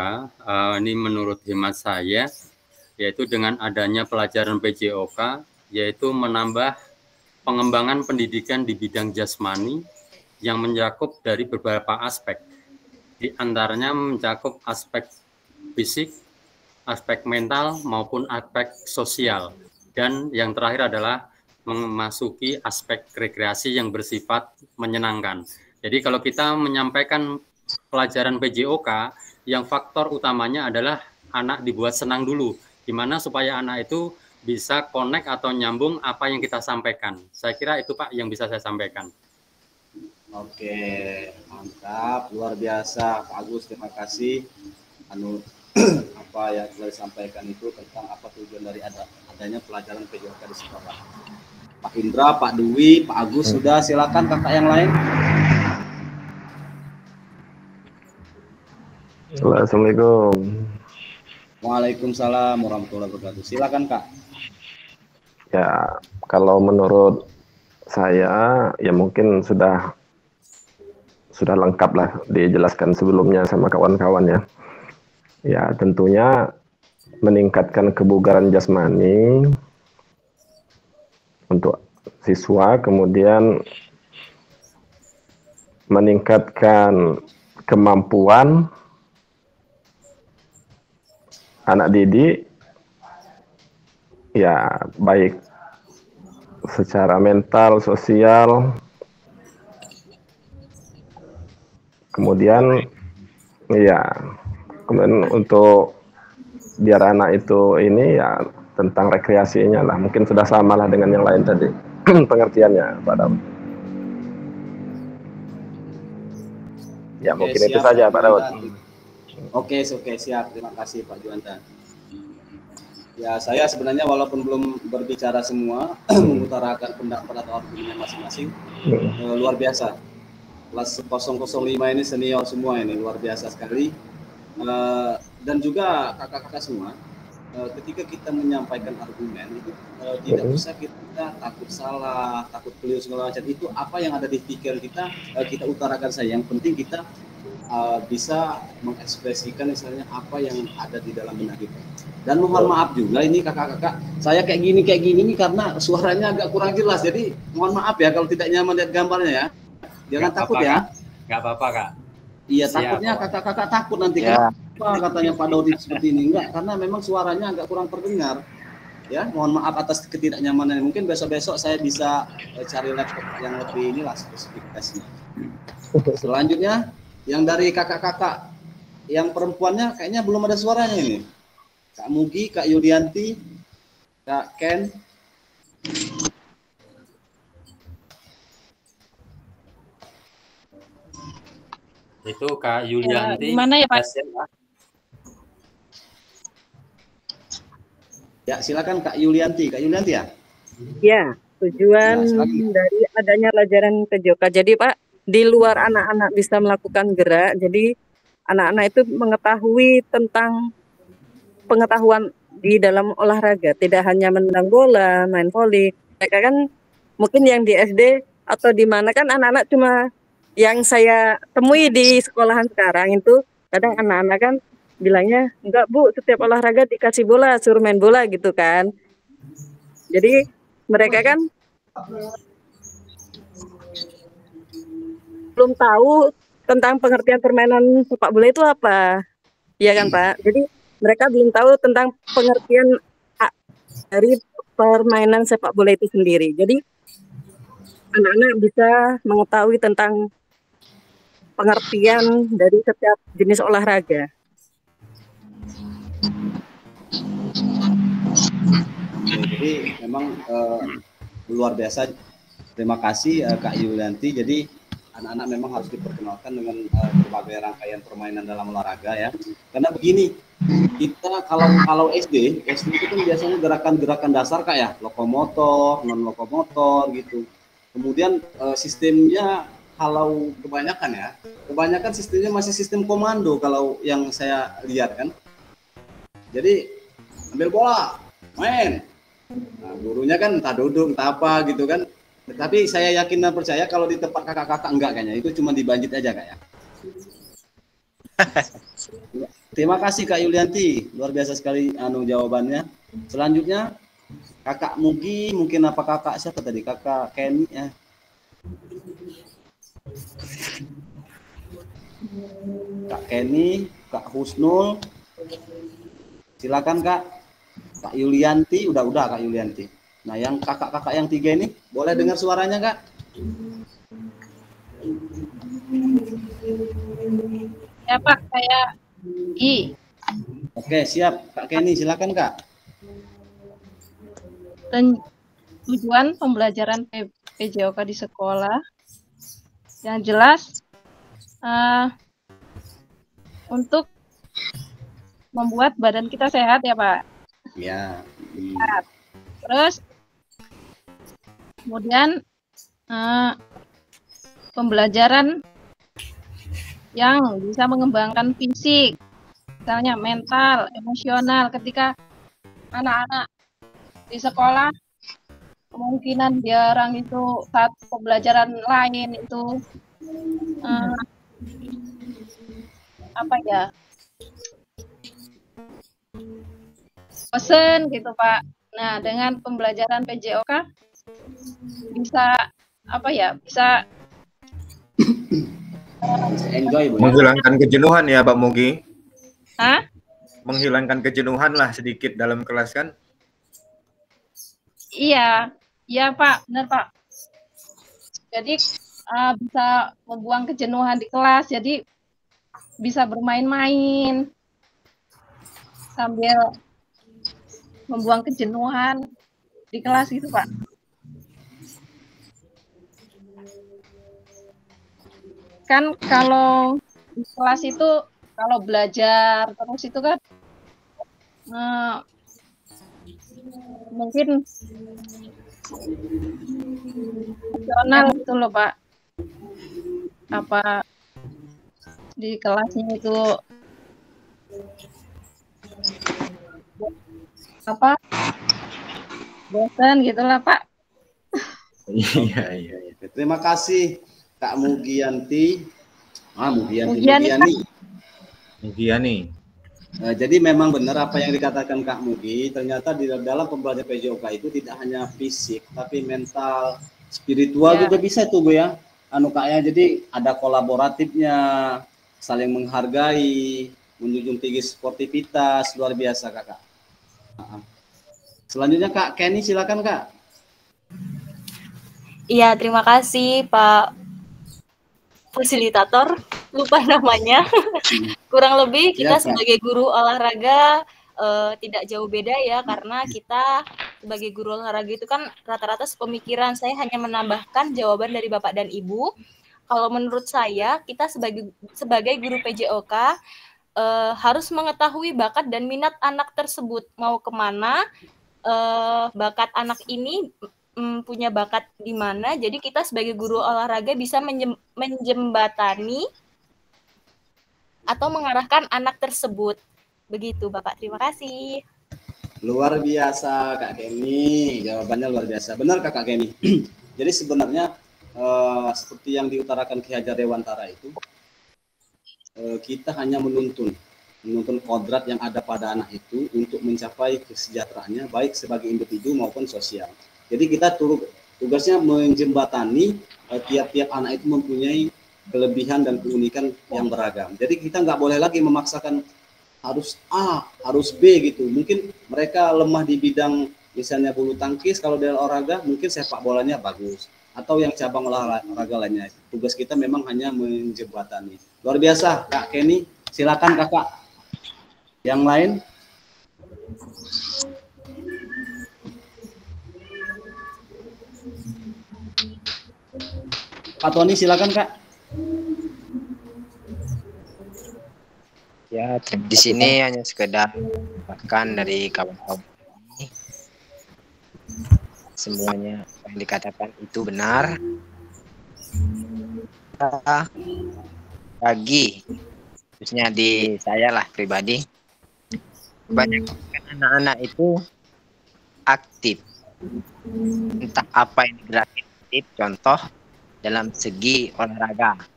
ini menurut hemat saya, yaitu dengan adanya pelajaran PJOK, yaitu menambah pengembangan pendidikan di bidang jasmani yang mencakup dari beberapa aspek. Di antaranya mencakup aspek fisik, aspek mental, maupun aspek sosial. Dan yang terakhir adalah memasuki aspek rekreasi yang bersifat menyenangkan. Jadi kalau kita menyampaikan pelajaran PJOK, yang faktor utamanya adalah anak dibuat senang dulu, gimana supaya anak itu bisa connect atau nyambung apa yang kita sampaikan. Saya kira itu Pak yang bisa saya sampaikan. Oke, mantap, luar biasa Pak Agus, terima kasih. Apa yang telah disampaikan itu tentang apa tujuan dari adanya pelajaran PJOK di sekolah. Pak Indra, Pak Dwi, Pak Agus sudah, silakan kakak yang lain. Assalamualaikum. Waalaikumsalam warahmatullahi wabarakatuh. Silakan Kak. Ya, kalau menurut saya ya mungkin sudah lengkap lah dijelaskan sebelumnya sama kawan-kawan ya. Ya, tentunya meningkatkan kebugaran jasmani untuk siswa, kemudian meningkatkan kemampuan anak didik, ya baik secara mental, sosial, kemudian ya kemudian untuk biar anak itu ini ya tentang rekreasinya lah, mungkin sudah sama lah dengan yang lain tadi pengertiannya Pak Daud. Ya Oke, mungkin siap, itu saja Pak Daud. Oke, siap. Terima kasih Pak Juwanta. Ya, saya sebenarnya walaupun belum berbicara semua, mengutarakan pendapat atau argumennya masing-masing, luar biasa. Kelas 005 ini senior semua ini, luar biasa sekali. Dan juga kakak-kakak semua, ketika kita menyampaikan argumen itu tidak usah kita takut salah, takut keliru segala macam. Itu apa yang ada di pikiran kita, kita utarakan saja. Yang penting kita bisa mengekspresikan misalnya apa yang ada di dalam benak kita. Dan mohon maaf juga ini kakak-kakak, saya kayak gini nih karena suaranya agak kurang jelas. Jadi mohon maaf ya kalau tidak nyaman lihat gambarnya ya. Jangan takut ya. Nggak apa-apa Kak. Iya, Siap, takutnya Pak. kakak-kakak takut nanti Ya. kenapa katanya Pak Daudi seperti ini. Enggak, karena memang suaranya agak kurang terdengar. Ya, mohon maaf atas ketidaknyamanan. Mungkin besok-besok saya bisa cari laptop yang lebih inilah spesifikasinya. Selanjutnya yang dari kakak-kakak yang perempuannya kayaknya belum ada suaranya ini. Kak Mugi, Kak Yulianti, Kak Ken. Itu Kak Yulianti. Gimana ya Pak? Ya, silakan Kak Yulianti. Kak Yulianti ya? Ya, tujuan dari adanya pelajaran PJOK. Jadi Pak, di luar anak-anak bisa melakukan gerak, jadi anak-anak itu mengetahui tentang pengetahuan di dalam olahraga, tidak hanya menendang bola, main voli. Mereka kan mungkin yang di SD atau di mana kan anak-anak cuma yang saya temui di sekolahan sekarang itu kadang anak-anak kan bilangnya enggak Bu, setiap olahraga dikasih bola, suruh main bola gitu kan. Jadi mereka kan belum tahu tentang pengertian permainan sepak bola itu apa. Iya kan Pak? Jadi mereka belum tahu tentang pengertian dari permainan sepak bola itu sendiri. Jadi anak-anak bisa mengetahui tentang pengertian dari setiap jenis olahraga. Jadi memang luar biasa. Terima kasih Kak Yulianti. Jadi anak-anak memang harus diperkenalkan dengan berbagai rangkaian permainan dalam olahraga ya. Karena begini, kita kalau SD itu kan biasanya gerakan-gerakan dasar Kak ya, lokomotor, non lokomotor gitu. Kemudian sistemnya kalau kebanyakan sistemnya masih sistem komando kalau yang saya lihat kan. Jadi ambil bola, main. Nah, gurunya kan entah duduk, entah apa gitu kan. Tapi saya yakin dan percaya kalau di tempat kakak-kakak enggak kayaknya. Itu cuma dibanjit aja Kak ya. Terima kasih Kak Yulianti. Luar biasa sekali jawabannya. Selanjutnya Kakak Mugi, mungkin apa kakak siapa tadi? Kakak Kenny ya. Kak Kenny, Kak Husnul. Silakan Kak. Kak Yulianti, udah Kak Yulianti. Nah, yang kakak-kakak yang 3 ini boleh dengar suaranya Kak? Ya Pak, saya I. Oke, siap. Kak Kenny, silakan Kak. Tujuan pembelajaran PJOK di sekolah yang jelas untuk membuat badan kita sehat ya Pak. Ya. Terus kemudian pembelajaran yang bisa mengembangkan fisik, misalnya mental, emosional. Ketika anak-anak di sekolah kemungkinan jarang itu saat pembelajaran lain itu bosen gitu Pak. Nah, dengan pembelajaran PJOK bisa bisa enjoy, Bu. Menghilangkan kejenuhan ya Pak Mugi. Hah? Menghilangkan kejenuhan lah sedikit dalam kelas kan? Iya Pak, benar Pak. Jadi bisa membuang kejenuhan di kelas, jadi bisa bermain-main sambil membuang kejenuhan di kelas gitu Pak. Kan kalau di kelas itu kalau belajar terus itu kan mungkin emosional gitu loh Pak. Apa di kelasnya itu bosan gitulah Pak. Iya. Terima kasih Kak Mugianti. Mugiani. Jadi memang benar apa yang dikatakan Kak Mugi, ternyata di dalam pembelajaran PJOK itu tidak hanya fisik, tapi mental, spiritual juga bisa tuh Bu ya. Kak ya, jadi ada kolaboratifnya, saling menghargai, menjunjung tinggi sportivitas, luar biasa Kakak. Selanjutnya Kak Kenny, silakan Kak. Iya, terima kasih Pak fasilitator, lupa namanya. Kurang lebih kita sebagai guru olahraga tidak jauh beda ya, karena kita sebagai guru olahraga itu kan rata-rata sepemikiran. Saya hanya menambahkan jawaban dari Bapak dan Ibu. Kalau menurut saya, kita sebagai guru PJOK harus mengetahui bakat dan minat anak tersebut, mau kemana, bakat anak ini punya bakat di mana. Jadi kita sebagai guru olahraga bisa menjembatani atau mengarahkan anak tersebut. Begitu Bapak, terima kasih. Luar biasa Kak Kenny, jawabannya luar biasa. Benar Kak Kenny. Jadi sebenarnya seperti yang diutarakan Ki Hajar Dewantara itu, kita hanya menuntun kodrat yang ada pada anak itu untuk mencapai kesejahteraannya, baik sebagai individu maupun sosial. Jadi kita tugasnya menjembatani tiap-tiap anak itu mempunyai kelebihan dan keunikan yang beragam. Jadi kita nggak boleh lagi memaksakan harus A, harus B gitu. Mungkin mereka lemah di bidang misalnya bulu tangkis, kalau dalam olahraga mungkin sepak bolanya bagus. Atau yang cabang olahraga lainnya. Tugas kita memang hanya menjembatani. Luar biasa Kak Kenny, silakan Kakak. Yang lain? Pak Tony, silakan Kak. Ya, di sini hanya sekedar bahkan dari kawan-kawan ini, semuanya yang dikatakan itu benar. Bagi khususnya di saya lah pribadi, kebanyakan anak-anak itu aktif, entah apa yang digerakin aktif. Contoh dalam segi olahraga,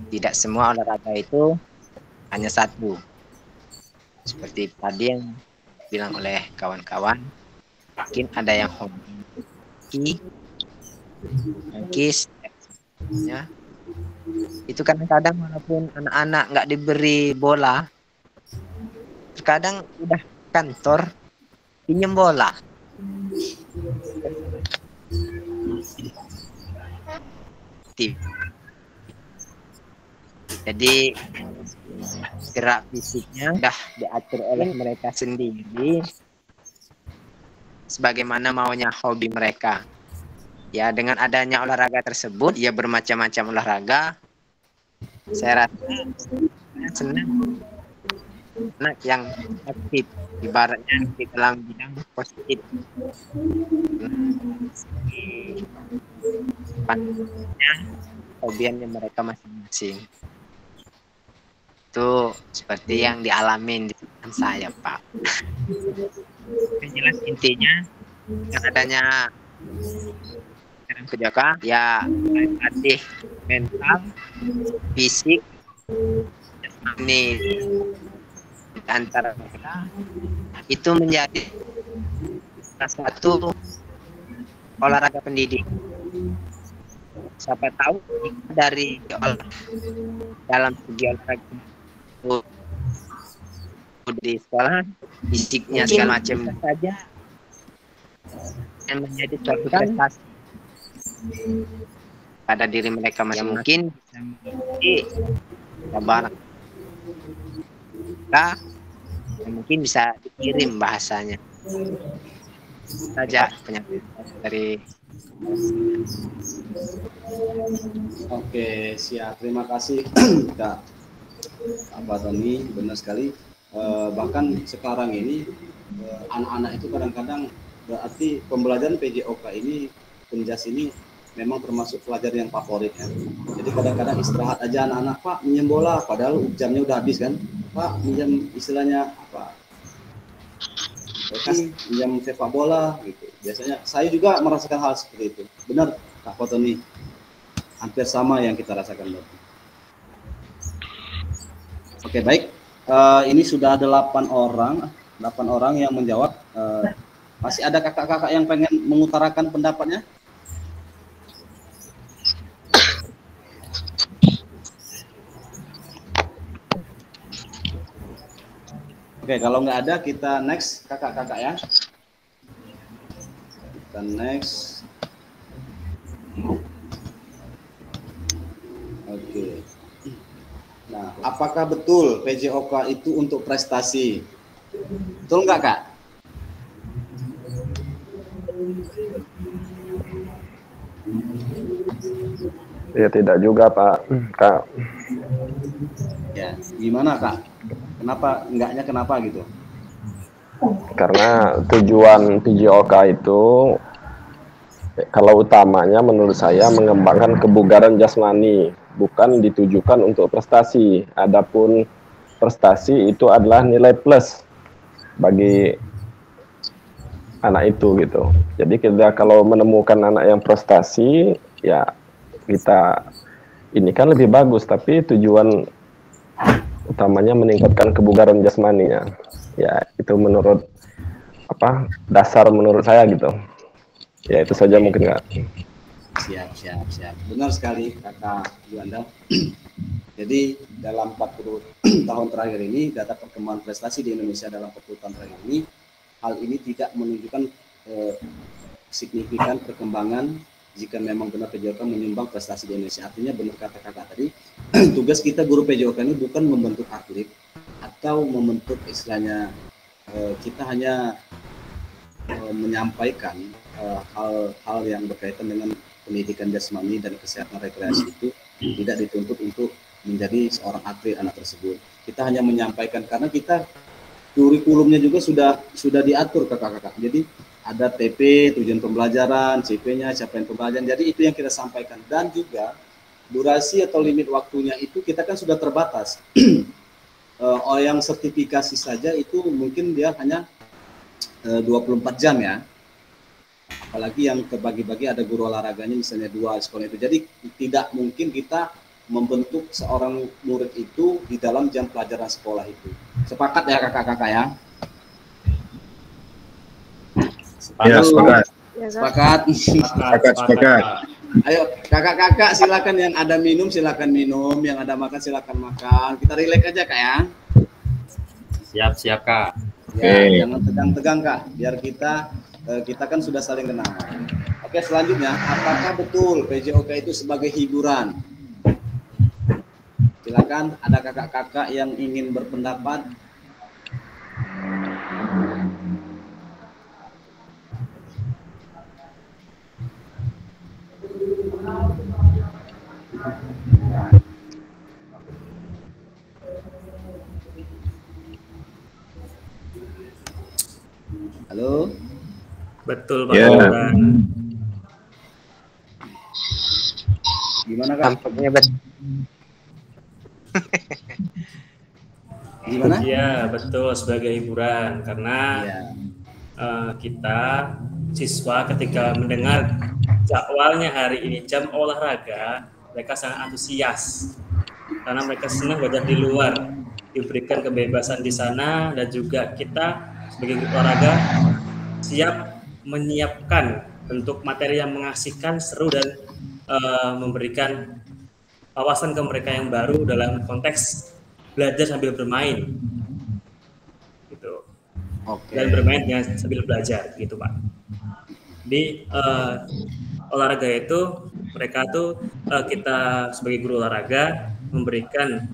tidak semua olahraga itu hanya satu. Seperti tadi yang bilang oleh kawan-kawan, mungkin ada yang hobi melukis, ya. Itu kadang-kadang walaupun anak-anak nggak diberi bola, terkadang udah kantor pinjam bola. Jadi gerak fisiknya sudah diatur oleh mereka sendiri sebagaimana maunya hobi mereka. Ya, dengan adanya olahraga tersebut, ya bermacam-macam olahraga, saya rasa senang anak yang aktif, ibaratnya di dalam bidang positif. Hobiannya mereka masing-masing. Itu seperti yang dialamin di depan saya, Pak. Yang jelas intinya dengan adanya PJOK ya latih mental, fisik, ini antara mereka itu menjadi salah satu olahraga pendidik. Siapa tahu dari dalam segi olahraga di sekolah fisiknya segala macam saja yang menjadi suatu prestasi pada diri mereka masing mungkin bisa menjadi barang mungkin bisa dikirim bahasanya saja penyakit dari. Oke, siap. Terima kasih Kak Pak Tony, benar sekali. Bahkan sekarang ini anak-anak itu kadang-kadang berarti pembelajaran PJOK ini, penjas ini memang termasuk pelajaran yang favorit ya. Jadi kadang-kadang istirahat aja anak-anak, Pak minjem bola, padahal jamnya udah habis kan. Pak minjem istilahnya apa? Minjem sepak bola gitu. Biasanya saya juga merasakan hal seperti itu. Benar Kak Tony, hampir sama yang kita rasakan. Oke, baik. Ini sudah ada 8 orang yang menjawab. Masih ada kakak-kakak yang pengen mengutarakan pendapatnya? Oke, kalau nggak ada kita next kakak-kakak ya. Kita next. Oke. Nah, apakah betul PJOK itu untuk prestasi? Betul nggak, Kak? Ya tidak juga, Pak. Kak. Ya, gimana, Kak? Kenapa gitu? Karena tujuan PJOK itu kalau utamanya menurut saya mengembangkan kebugaran jasmani, bukan ditujukan untuk prestasi. Adapun prestasi itu adalah nilai plus bagi anak itu gitu. Jadi kita kalau menemukan anak yang prestasi, ya kita ini kan lebih bagus, tapi tujuan utamanya meningkatkan kebugaran jasmaninya. Ya, itu menurut dasar menurut saya gitu. Ya, itu saja mungkin, Kak. Siap. Benar sekali Kakak Juanda. Jadi dalam 40 tahun terakhir ini, data perkembangan prestasi di Indonesia dalam 40 tahun terakhir ini, hal ini tidak menunjukkan signifikan perkembangan jika memang benar PJOK menyumbang prestasi di Indonesia. Artinya benar kata kakak tadi, tugas kita guru PJOK ini bukan membentuk atlet atau membentuk istilahnya, kita hanya menyampaikan hal-hal yang berkaitan dengan pendidikan jasmani dan kesehatan rekreasi itu tidak dituntut untuk menjadi seorang atlet anak tersebut. Kita hanya menyampaikan karena kita kurikulumnya juga sudah diatur kakak-kakak. Jadi ada TP, tujuan pembelajaran, CP-nya, capaian pembelajaran. Jadi itu yang kita sampaikan. Dan juga durasi atau limit waktunya itu kita kan sudah terbatas. Yang sertifikasi saja itu mungkin dia hanya 24 jam ya. Apalagi yang terbagi-bagi ada guru olahraganya misalnya 2 sekolah itu. Jadi tidak mungkin kita membentuk seorang murid itu di dalam jam pelajaran sekolah itu. Sepakat ya kakak-kakak ya? Ya, sepakat. Sepakat. Sepakat. Ayo kakak-kakak silakan, yang ada minum silakan minum, yang ada makan silakan makan. Kita relax aja kak ya. Siap kak. Ya, jangan tegang-tegang kak, biar kita kan sudah saling kenal. Oke, selanjutnya, apakah betul PJOK itu sebagai hiburan? Silakan, ada kakak-kakak yang ingin berpendapat. Halo. Betul Pak. Gimana kak? Tampaknya betul. Gimana? Iya betul, sebagai hiburan karena kita siswa ketika mendengar jadwalnya hari ini jam olahraga, mereka sangat antusias karena mereka senang belajar di luar, diberikan kebebasan di sana, dan juga kita sebagai guru olahraga siap menyiapkan bentuk materi yang mengasihkan, seru, dan memberikan wawasan ke mereka yang baru dalam konteks belajar sambil bermain, gitu. Dan bermain sambil belajar, gitu Pak. Di olahraga itu mereka tuh kita sebagai guru olahraga memberikan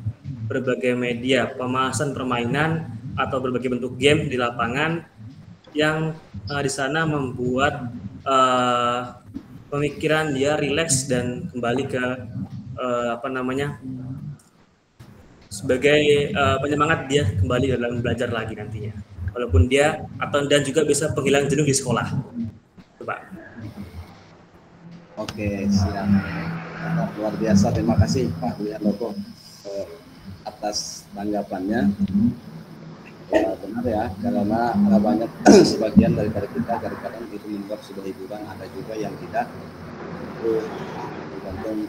berbagai media pemasaran permainan atau berbagai bentuk game di lapangan yang di sana membuat pemikiran dia rileks dan kembali ke sebagai penyemangat dia kembali dalam belajar lagi nantinya, walaupun dia dan juga bisa penghilang jenuh di sekolah. Coba. Oke, siap. Luar biasa, terima kasih Pak Wihandoko atas tanggapannya. Ya, benar ya, karena ada banyak sebagian daripada kita kadang-kadang itu menganggap sudah hiburan, ada juga yang tidak. Itu tergantung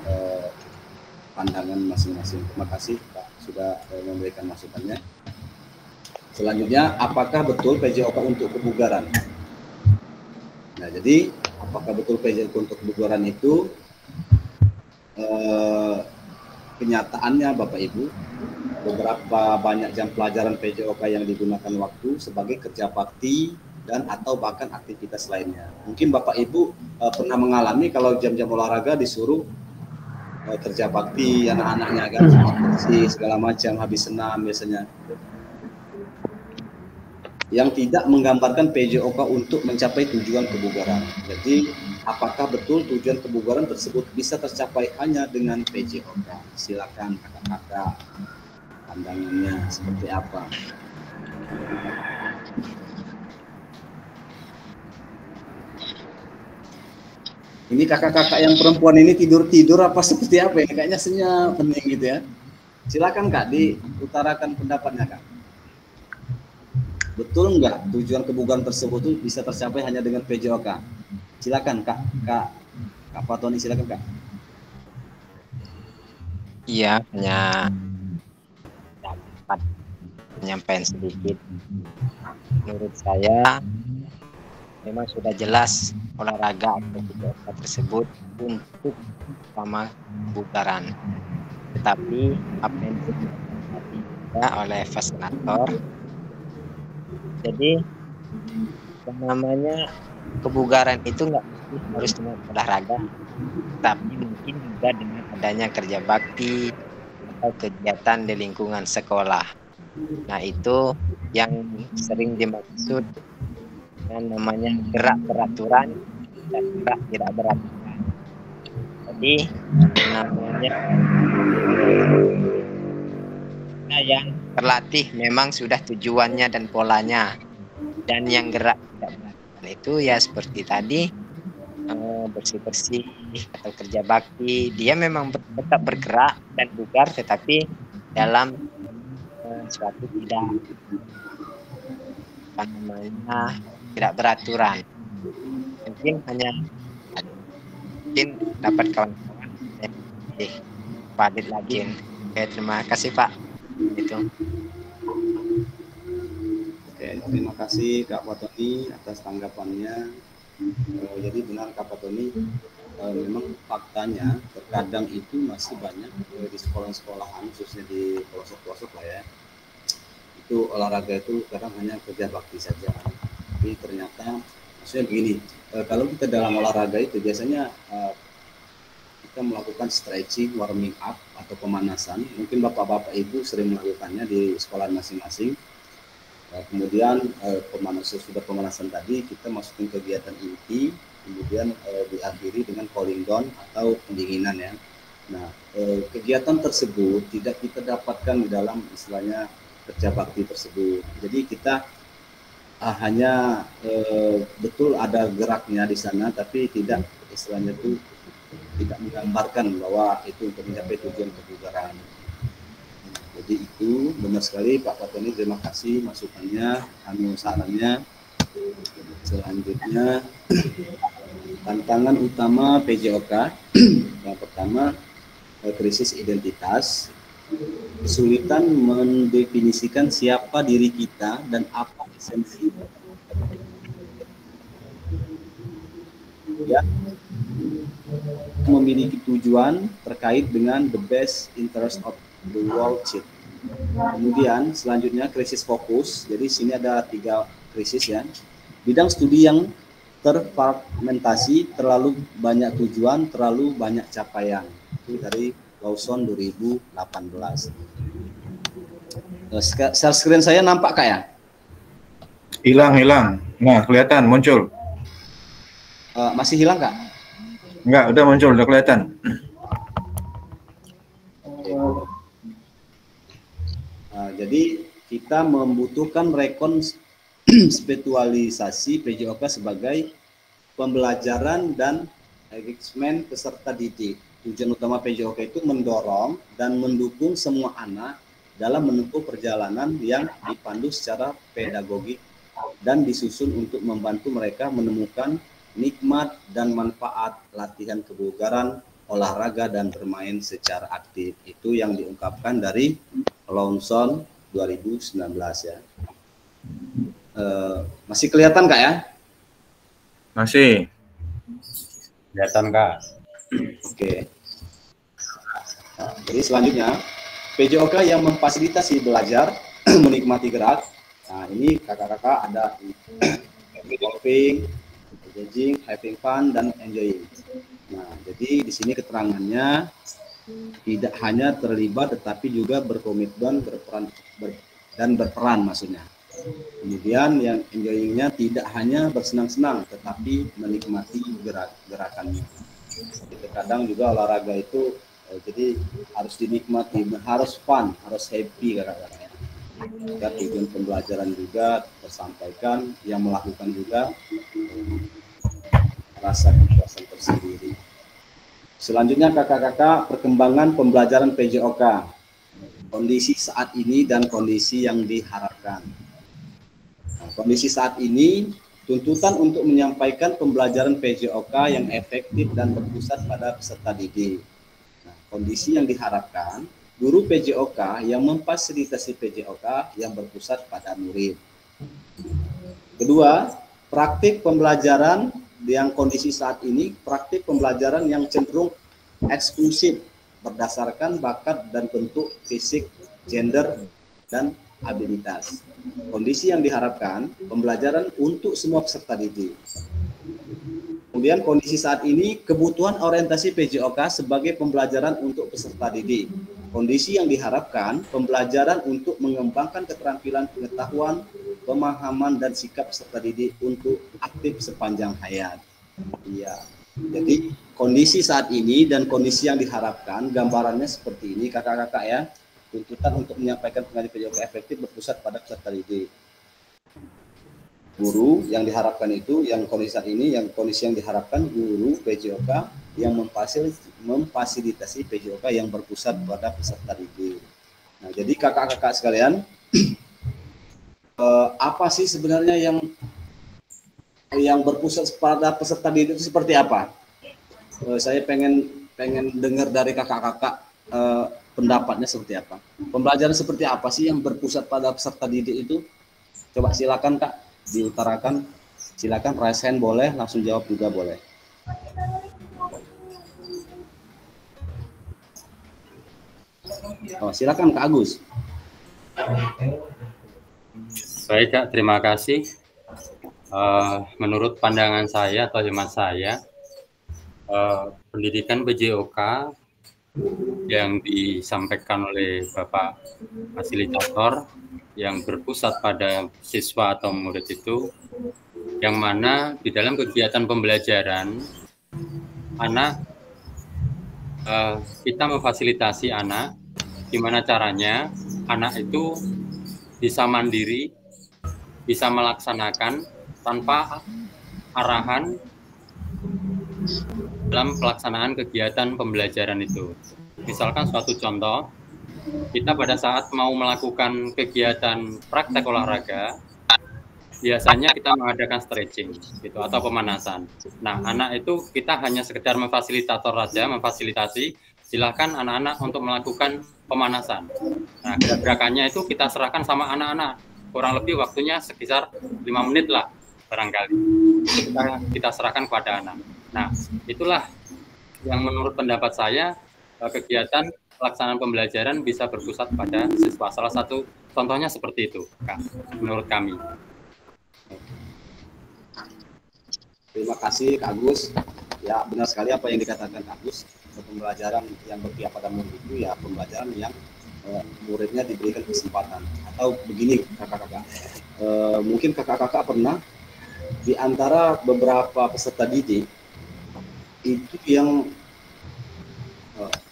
pandangan masing-masing. Terima kasih Pak sudah memberikan masukannya. Selanjutnya, apakah betul PJOK untuk kebugaran? Nah, jadi apakah betul PJOK untuk kebugaran itu kenyataannya Bapak Ibu, beberapa banyak jam pelajaran PJOK yang digunakan waktu sebagai kerja bakti dan atau bahkan aktivitas lainnya. Mungkin Bapak Ibu pernah mengalami kalau jam-jam olahraga disuruh kerja bakti anak-anaknya kan, segala macam, habis senam biasanya, yang tidak menggambarkan PJOK untuk mencapai tujuan kebugaran. Jadi apakah betul tujuan kebugaran tersebut bisa tercapai hanya dengan PJOK? Silakan kakak-kakak, pandangannya seperti apa? Ini kakak-kakak yang perempuan ini tidur-tidur apa seperti apa ini? Kayaknya senyap pening gitu ya. Silakan Kak, diutarakan pendapatnya Kak. Betul enggak tujuan kebugaran tersebut itu bisa tercapai hanya dengan PJOK? Silakan Kak Fatoni, silakan Kak. Iya, hanya dapat menyampaikan sedikit. Menurut saya memang sudah jelas olahraga atau PJOK tersebut untuk sama kebugaran. Tetapi apa yang dilakukan oleh fasilitator, jadi yang namanya kebugaran itu nggak harus dengan olahraga, tapi mungkin juga dengan adanya kerja bakti atau kegiatan di lingkungan sekolah. Nah, itu yang sering dimaksud dengan namanya gerak beraturan dan gerak tidak beraturan. Jadi namanya yang terlatih memang sudah tujuannya dan polanya, dan yang gerak tidak beraturan itu ya seperti tadi, bersih-bersih atau kerja bakti, dia memang tetap bergerak dan bugar, tetapi dalam suatu tidak beraturan. Mungkin dapat kawan-kawan valid lagi. Oke, terima kasih Pak. Itu. Oke, Terima kasih Kak Fatoni atas tanggapannya. Jadi benar Kak Fatoni, memang faktanya terkadang itu masih banyak di sekolah-sekolahan, khususnya di pelosok-pelosok lah ya, itu olahraga itu kadang hanya kerja bakti saja. Tapi ternyata maksudnya begini, kalau kita dalam olahraga itu biasanya kita melakukan stretching, warming up atau pemanasan. Mungkin bapak-bapak ibu sering melakukannya di sekolah masing-masing. Kemudian sudah pemanasan tadi, kita masukin kegiatan inti, kemudian diakhiri dengan cooling down atau pendinginan ya. Nah, kegiatan tersebut tidak kita dapatkan di dalam istilahnya kerja bakti tersebut. Jadi kita hanya betul ada geraknya di sana, tapi tidak istilahnya itu tidak menggambarkan bahwa itu untuk mencapai tujuan kebugaran. Jadi itu benar sekali Pak Fatoni, terima kasih masukannya, sarannya. Selanjutnya tantangan utama PJOK yang pertama krisis identitas, kesulitan mendefinisikan siapa diri kita dan apa esensi ya, memiliki tujuan terkait dengan the best interest of the world chip. Kemudian selanjutnya krisis fokus. Jadi sini ada 3 krisis ya. Bidang studi yang terfragmentasi, terlalu banyak tujuan, terlalu banyak capaian. Itu dari Lawson 2018. Share screen saya nampak Kak ya? Hilang. Nah, kelihatan muncul. Masih hilang Kak? Enggak, udah muncul, udah kelihatan. Jadi kita membutuhkan rekonspektualisasi PJOK sebagai pembelajaran dan engagement peserta didik. Tujuan utama PJOK itu mendorong dan mendukung semua anak dalam menempuh perjalanan yang dipandu secara pedagogik dan disusun untuk membantu mereka menemukan nikmat dan manfaat latihan kebugaran, olahraga, dan bermain secara aktif. Itu yang diungkapkan dari Lawson 2019 ya. Masih kelihatan Kak ya? Masih. Kelihatan Kak. Oke. Nah, jadi selanjutnya PJOK yang memfasilitasi belajar menikmati gerak. Nah ini kakak-kakak ada golfing, engaging, having fun, dan enjoying. Nah jadi di sini keterangannya tidak hanya terlibat tetapi juga berkomitmen, berperan maksudnya. Kemudian yang enjoyingnya tidak hanya bersenang-senang tetapi menikmati gerakannya. Jadi, kadang juga olahraga itu jadi harus dinikmati, harus fun, harus happy kakak-kakaknya. Agar tujuan pembelajaran juga tersampaikan, yang melakukan juga rasa kepuasan tersendiri. Selanjutnya kakak-kakak, perkembangan pembelajaran PJOK, kondisi saat ini dan kondisi yang diharapkan. Nah, kondisi saat ini, tuntutan untuk menyampaikan pembelajaran PJOK yang efektif dan berpusat pada peserta didik. Nah, kondisi yang diharapkan, guru PJOK yang memfasilitasi PJOK yang berpusat pada murid. Kedua, praktik pembelajaran yang kondisi saat ini, praktik pembelajaran yang cenderung eksklusif berdasarkan bakat dan bentuk fisik, gender, dan abilitas. Kondisi yang diharapkan, pembelajaran untuk semua peserta didik. Kemudian kondisi saat ini, kebutuhan orientasi PJOK sebagai pembelajaran untuk peserta didik. Kondisi yang diharapkan, pembelajaran untuk mengembangkan keterampilan pengetahuan, pemahaman, dan sikap peserta didik untuk aktif sepanjang hayat. Iya. Jadi kondisi saat ini dan kondisi yang diharapkan, gambarannya seperti ini kakak-kakak ya. Tuntutan untuk menyampaikan pengajian PJOK efektif berpusat pada peserta didik. Guru yang diharapkan itu, yang kondisi saat ini, yang kondisi yang diharapkan guru PJOK yang memfasilitasi PJOK yang berpusat pada peserta didik. Nah, jadi kakak-kakak sekalian, apa sih sebenarnya yang berpusat pada peserta didik itu seperti apa? Saya pengen dengar dari kakak-kakak pendapatnya seperti apa. Pembelajaran seperti apa sih yang berpusat pada peserta didik itu? Coba silakan Kak, diutarakan. Silakan raise hand boleh, langsung jawab juga boleh. Oh, silakan Kak Agus. Baik Kak, terima kasih. Menurut pandangan saya atau hemat saya, pendidikan PJOK yang disampaikan oleh Bapak Fasilitator yang berpusat pada siswa atau murid itu, yang mana di dalam kegiatan pembelajaran anak, kita memfasilitasi anak, gimana caranya anak itu bisa mandiri, bisa melaksanakan tanpa arahan dalam pelaksanaan kegiatan pembelajaran itu. Misalkan suatu contoh, kita pada saat mau melakukan kegiatan praktek olahraga, biasanya kita mengadakan stretching gitu atau pemanasan. Nah, anak itu kita hanya sekedar memfasilitator saja, memfasilitasi, silakan anak-anak untuk melakukan pemanasan. Nah, gerakannya itu kita serahkan sama anak-anak. Kurang lebih waktunya sekitar 5 menit lah barangkali. Itu kita serahkan kepada anak. Nah, itulah yang menurut pendapat saya kegiatan pelaksanaan pembelajaran bisa berpusat pada siswa. Salah satu contohnya seperti itu, Kak, menurut kami. Terima kasih Kak Agus. Ya, benar sekali apa yang dikatakan Kak Agus. Pembelajaran yang berpihak pada murid itu ya pembelajaran yang muridnya diberikan kesempatan. Atau begini kakak-kakak, mungkin kakak-kakak pernah di antara beberapa peserta didik itu yang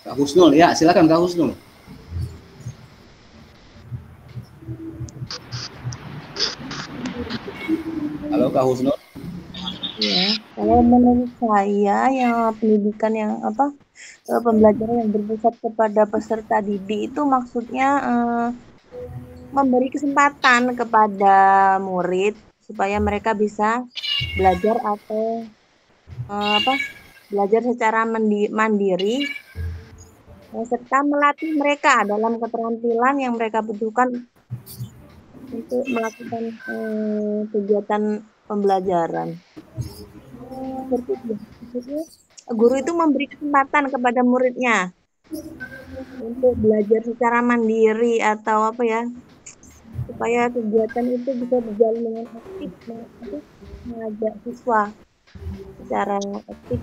Kak Husnul, ya silakan Kak Husnul. Halo Kak Husnul. Ya, kalau menurut saya yang pendidikan yang pembelajaran yang berpusat kepada peserta didik itu maksudnya memberi kesempatan kepada murid supaya mereka bisa belajar atau belajar secara mandiri serta melatih mereka dalam keterampilan yang mereka butuhkan untuk melakukan kegiatan pembelajaran. Seperti itu. Guru itu memberi kesempatan kepada muridnya untuk belajar secara mandiri atau supaya kegiatan itu bisa berjalan dengan aktif, mengajak siswa secara aktif.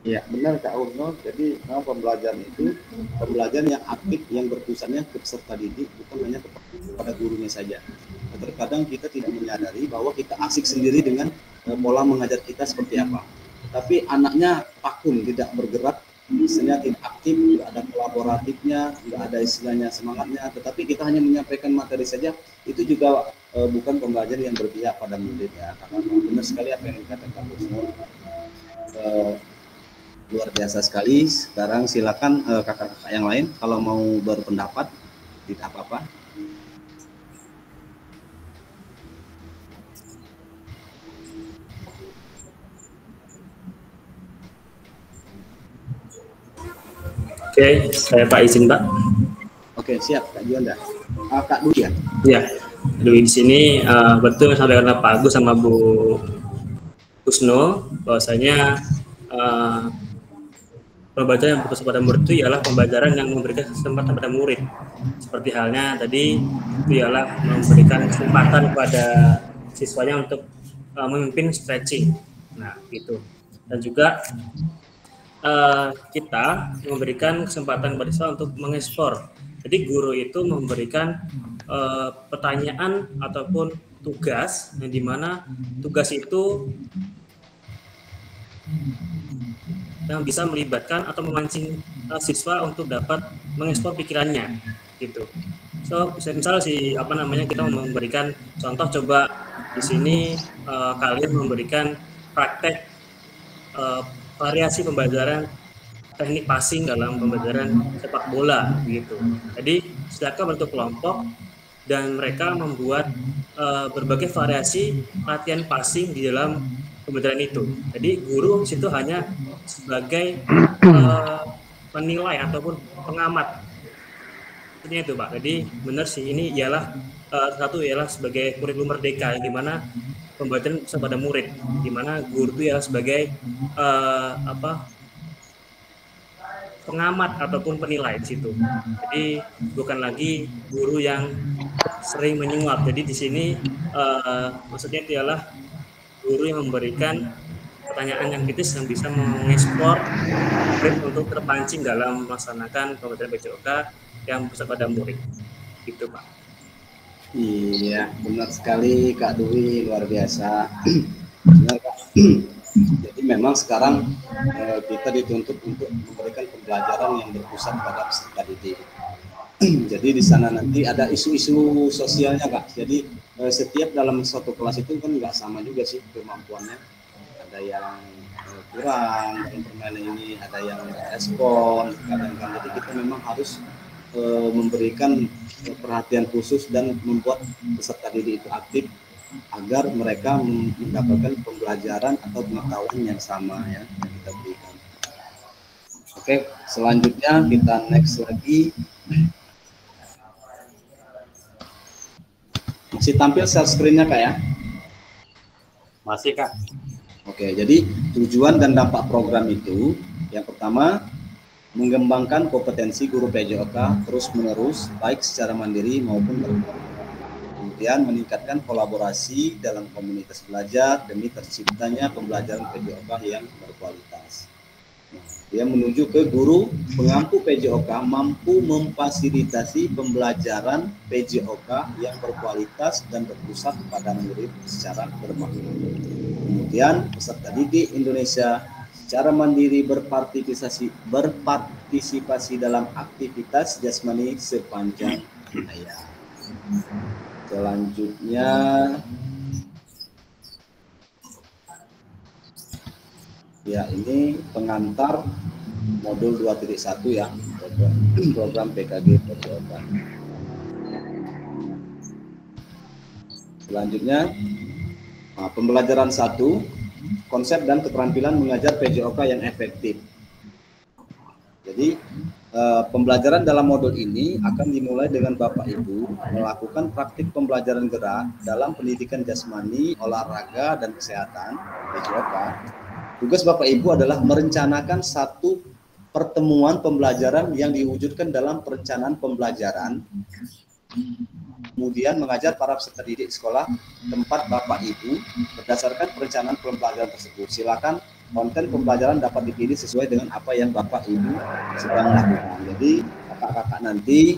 Ya benar Kak Husnul. Jadi memang pembelajaran itu pembelajaran yang aktif yang berpusatnya ke peserta didik, bukan hanya kepada gurunya saja. Terkadang kita tidak menyadari bahwa kita asik sendiri dengan pola mengajar kita seperti apa. Tapi anaknya vakum, tidak bergerak, istilahnya tidak aktif, tidak ada kolaboratifnya, tidak ada istilahnya semangatnya. Tetapi kita hanya menyampaikan materi saja, itu juga bukan pembelajaran yang berpihak pada murid ya. Karena benar sekali apa yang dikatakan Husnul. Luar biasa sekali. Sekarang silakan kakak-kakak yang lain kalau mau berpendapat, tidak apa-apa. Oke, saya Pak izin Pak. Oke, siap Kak Juanda. Kak Dwi ya? Ya, Dwi di sini betul sampai kata Pak Agus sama Bu Husnul bahwasanya pembelajaran yang berpusat pada murid itu ialah pembelajaran yang memberikan kesempatan pada murid. Seperti halnya tadi itu ialah memberikan kesempatan kepada siswanya untuk memimpin stretching. Nah, gitu. Dan juga kita memberikan kesempatan kepada siswa untuk mengeksplor. Jadi guru itu memberikan pertanyaan ataupun tugas yang dimana tugas itu yang bisa melibatkan atau memancing siswa untuk dapat mengeksplor pikirannya, gitu. So, misal kita memberikan contoh, coba di sini kalian memberikan praktek variasi pembelajaran teknik passing dalam pembelajaran sepak bola gitu. Jadi silakan bentuk kelompok dan mereka membuat berbagai variasi latihan passing di dalam pembelajaran itu. Jadi guru situ hanya sebagai penilai ataupun pengamat maksudnya itu Pak. Jadi benar sih, ini ialah satu ialah sebagai kurikulum merdeka, yang dimana pembelajaran kepada murid, dimana guru itu ialah sebagai pengamat ataupun penilai di situ. Jadi bukan lagi guru yang sering menyuap. Jadi di sini maksudnya itu ialah guru yang memberikan pertanyaan yang kritis yang bisa mengeksplor murid untuk terpancing dalam melaksanakan pembelajaran PJOK yang bisa pada murid. Gitu Pak. Iya, benar sekali Kak Dwi, luar biasa. Benar Kak. Jadi memang sekarang kita dituntut untuk memberikan pembelajaran yang berpusat pada peserta didik. Jadi di sana nanti ada isu-isu sosialnya Kak. Jadi setiap dalam satu kelas itu kan nggak sama juga sih kemampuannya. Ada yang kurang dalam permainan ini, ada yang respon kadang-kadang. Jadi kita memang harus memberikan perhatian khusus dan membuat peserta didik itu aktif agar mereka mendapatkan pembelajaran atau pengetahuan yang sama ya yang kita berikan. Oke, selanjutnya kita next lagi. Masih tampil share screen-nya Kak ya? Masih Kak. Oke, jadi tujuan dan dampak program itu yang pertama mengembangkan kompetensi guru PJOK terus-menerus baik secara mandiri maupun berkelompok. Kemudian meningkatkan kolaborasi dalam komunitas belajar demi terciptanya pembelajaran PJOK yang berkualitas. Dia menuju ke guru pengampu PJOK mampu memfasilitasi pembelajaran PJOK yang berkualitas dan berpusat pada murid secara bermakna. Kemudian peserta didik Indonesia secara mandiri berpartisipasi dalam aktivitas jasmani sepanjang hayat. Selanjutnya ya ini pengantar modul 2.1 ya program PKG PJOK. Selanjutnya pembelajaran 1 konsep dan keterampilan mengajar PJOK yang efektif. Jadi pembelajaran dalam modul ini akan dimulai dengan Bapak Ibu melakukan praktik pembelajaran gerak dalam pendidikan jasmani, olahraga, dan kesehatan PJOK. Tugas Bapak Ibu adalah merencanakan satu pertemuan pembelajaran yang diwujudkan dalam perencanaan pembelajaran. Kemudian mengajar para peserta didik sekolah tempat Bapak Ibu berdasarkan perencanaan pembelajaran tersebut. Silakan konten pembelajaran dapat dipilih sesuai dengan apa yang Bapak Ibu sedang lakukan. Jadi kakak-kakak nanti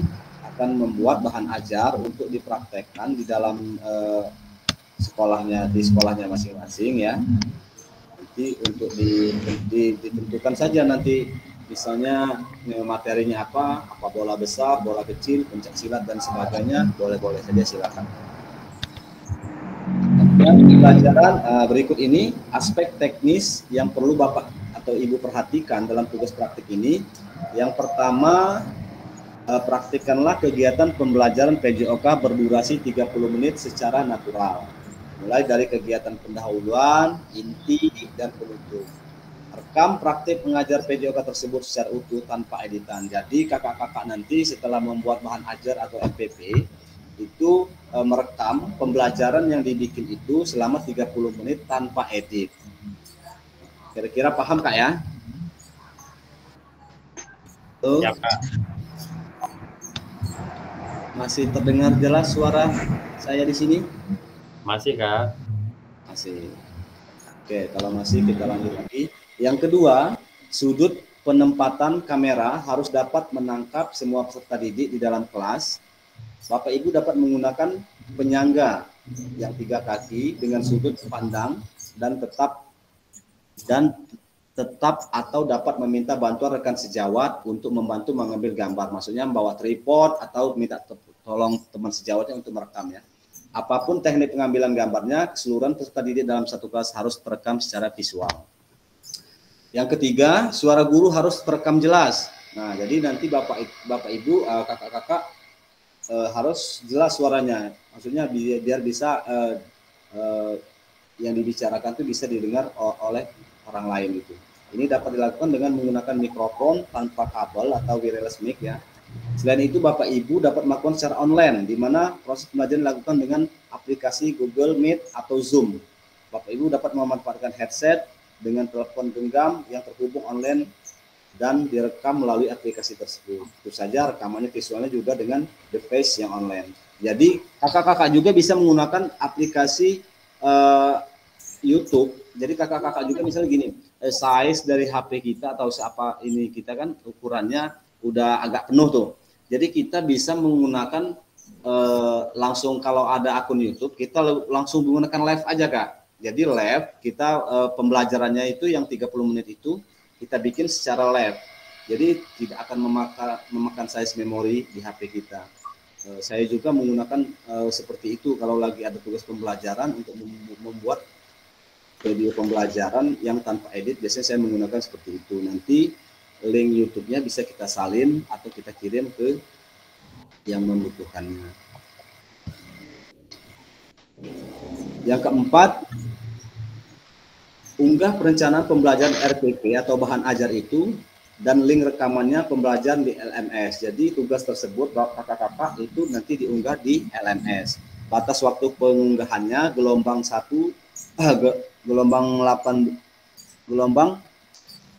akan membuat bahan ajar untuk dipraktekkan di dalam di sekolahnya masing-masing ya. Nanti untuk ditentukan saja nanti misalnya materinya apa bola besar, bola kecil, pencak silat dan sebagainya, boleh-boleh saja silakan. Dan pelajaran berikut ini aspek teknis yang perlu Bapak atau Ibu perhatikan dalam tugas praktik ini. Yang pertama, praktikkanlah kegiatan pembelajaran PJOK berdurasi 30 menit secara natural. Mulai dari kegiatan pendahuluan, inti, dan penutup. Rekam praktik mengajar PJOK tersebut secara utuh tanpa editan. Jadi kakak-kakak nanti setelah membuat bahan ajar atau MPP itu merekam pembelajaran yang dibikin itu selama 30 menit tanpa edit. Kira-kira paham Kak ya? Tuh. Ya, Kak. Masih terdengar jelas suara saya di sini? Masih Kak. Masih. Oke, kalau masih kita lanjut lagi. Yang kedua, sudut penempatan kamera harus dapat menangkap semua peserta didik di dalam kelas. Bapak Ibu dapat menggunakan penyangga yang 3 kaki dengan sudut pandang dan tetap atau dapat meminta bantuan rekan sejawat untuk membantu mengambil gambar. Maksudnya membawa tripod atau minta tolong teman sejawatnya untuk merekam ya. Apapun teknik pengambilan gambarnya, keseluruhan peserta didik dalam satu kelas harus terekam secara visual. Yang ketiga, suara guru harus terekam jelas. Nah, jadi nanti Bapak Ibu, kakak-kakak harus jelas suaranya. Maksudnya biar bisa yang dibicarakan itu bisa didengar oleh orang lain itu. Ini dapat dilakukan dengan menggunakan mikrofon tanpa kabel atau wireless mic ya. Selain itu, Bapak Ibu dapat melakukan secara online, di mana proses pembelajaran dilakukan dengan aplikasi Google Meet atau Zoom. Bapak Ibu dapat memanfaatkan headset dengan telepon genggam yang terhubung online dan direkam melalui aplikasi tersebut. Tentu saja rekamannya visualnya juga dengan device yang online. Jadi kakak-kakak juga bisa menggunakan aplikasi YouTube. Jadi kakak-kakak juga misalnya gini, size dari HP kita atau siapa ini kita kan ukurannya udah agak penuh tuh. Jadi kita bisa menggunakan langsung kalau ada akun YouTube, kita langsung menggunakan live aja Kak. Jadi live kita pembelajarannya itu yang 30 menit itu kita bikin secara live. Jadi tidak akan memakan size memori di HP kita. Saya juga menggunakan seperti itu kalau lagi ada tugas pembelajaran untuk membuat video pembelajaran yang tanpa edit, biasanya saya menggunakan seperti itu. Nanti link YouTube-nya bisa kita salin atau kita kirim ke yang membutuhkannya. Yang keempat, unggah perencanaan pembelajaran RPP atau bahan ajar itu dan link rekamannya pembelajaran di LMS. Jadi tugas tersebut kakak-kakak itu nanti diunggah di LMS. Batas waktu pengunggahannya gelombang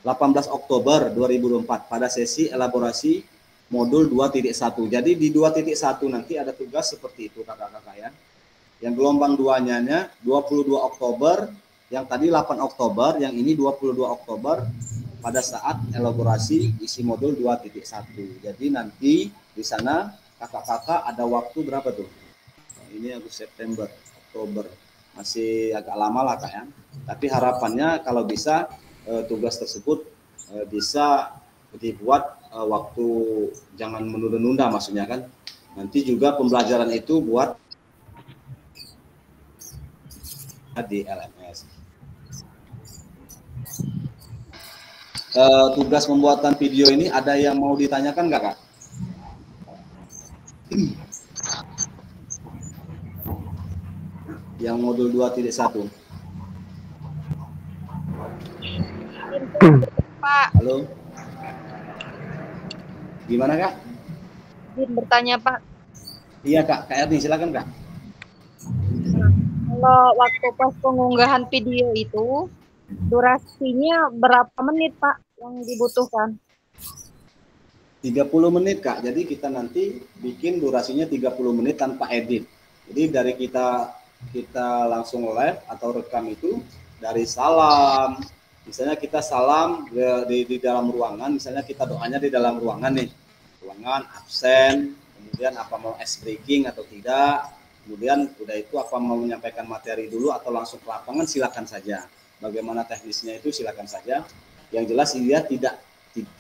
18 Oktober 2024 pada sesi elaborasi modul 2.1. Jadi di 2.1 nanti ada tugas seperti itu kakak-kakak ya. Yang gelombang 2-nya 22 Oktober, yang tadi 8 Oktober, yang ini 22 Oktober pada saat elaborasi isi modul 2.1. Jadi nanti di sana kakak-kakak ada waktu berapa tuh? Ini Agustus, September, Oktober. Masih agak lama lah Kak ya. Tapi harapannya kalau bisa tugas tersebut bisa dibuat waktu jangan menunda-nunda maksudnya kan. Nanti juga pembelajaran itu buat di LMS. Tugas pembuatan video ini ada yang mau ditanyakan nggak Kak? Yang modul 2.1. Pak. Halo. Gimana Kak? Izin bertanya Pak. Iya Kak, Kak Erni silakan Kak. Kalau waktu pas pengunggahan video itu durasinya berapa menit Pak yang dibutuhkan? 30 menit Kak. Jadi kita nanti bikin durasinya 30 menit tanpa edit. Jadi dari kita langsung live atau rekam itu dari salam. Misalnya kita salam di dalam ruangan, misalnya kita doanya di dalam ruangan nih. Ruangan absen, kemudian apa mau ice breaking atau tidak. Kemudian udah itu apa mau menyampaikan materi dulu atau langsung ke lapangan silakan saja. Bagaimana teknisnya itu silakan saja. Yang jelas dia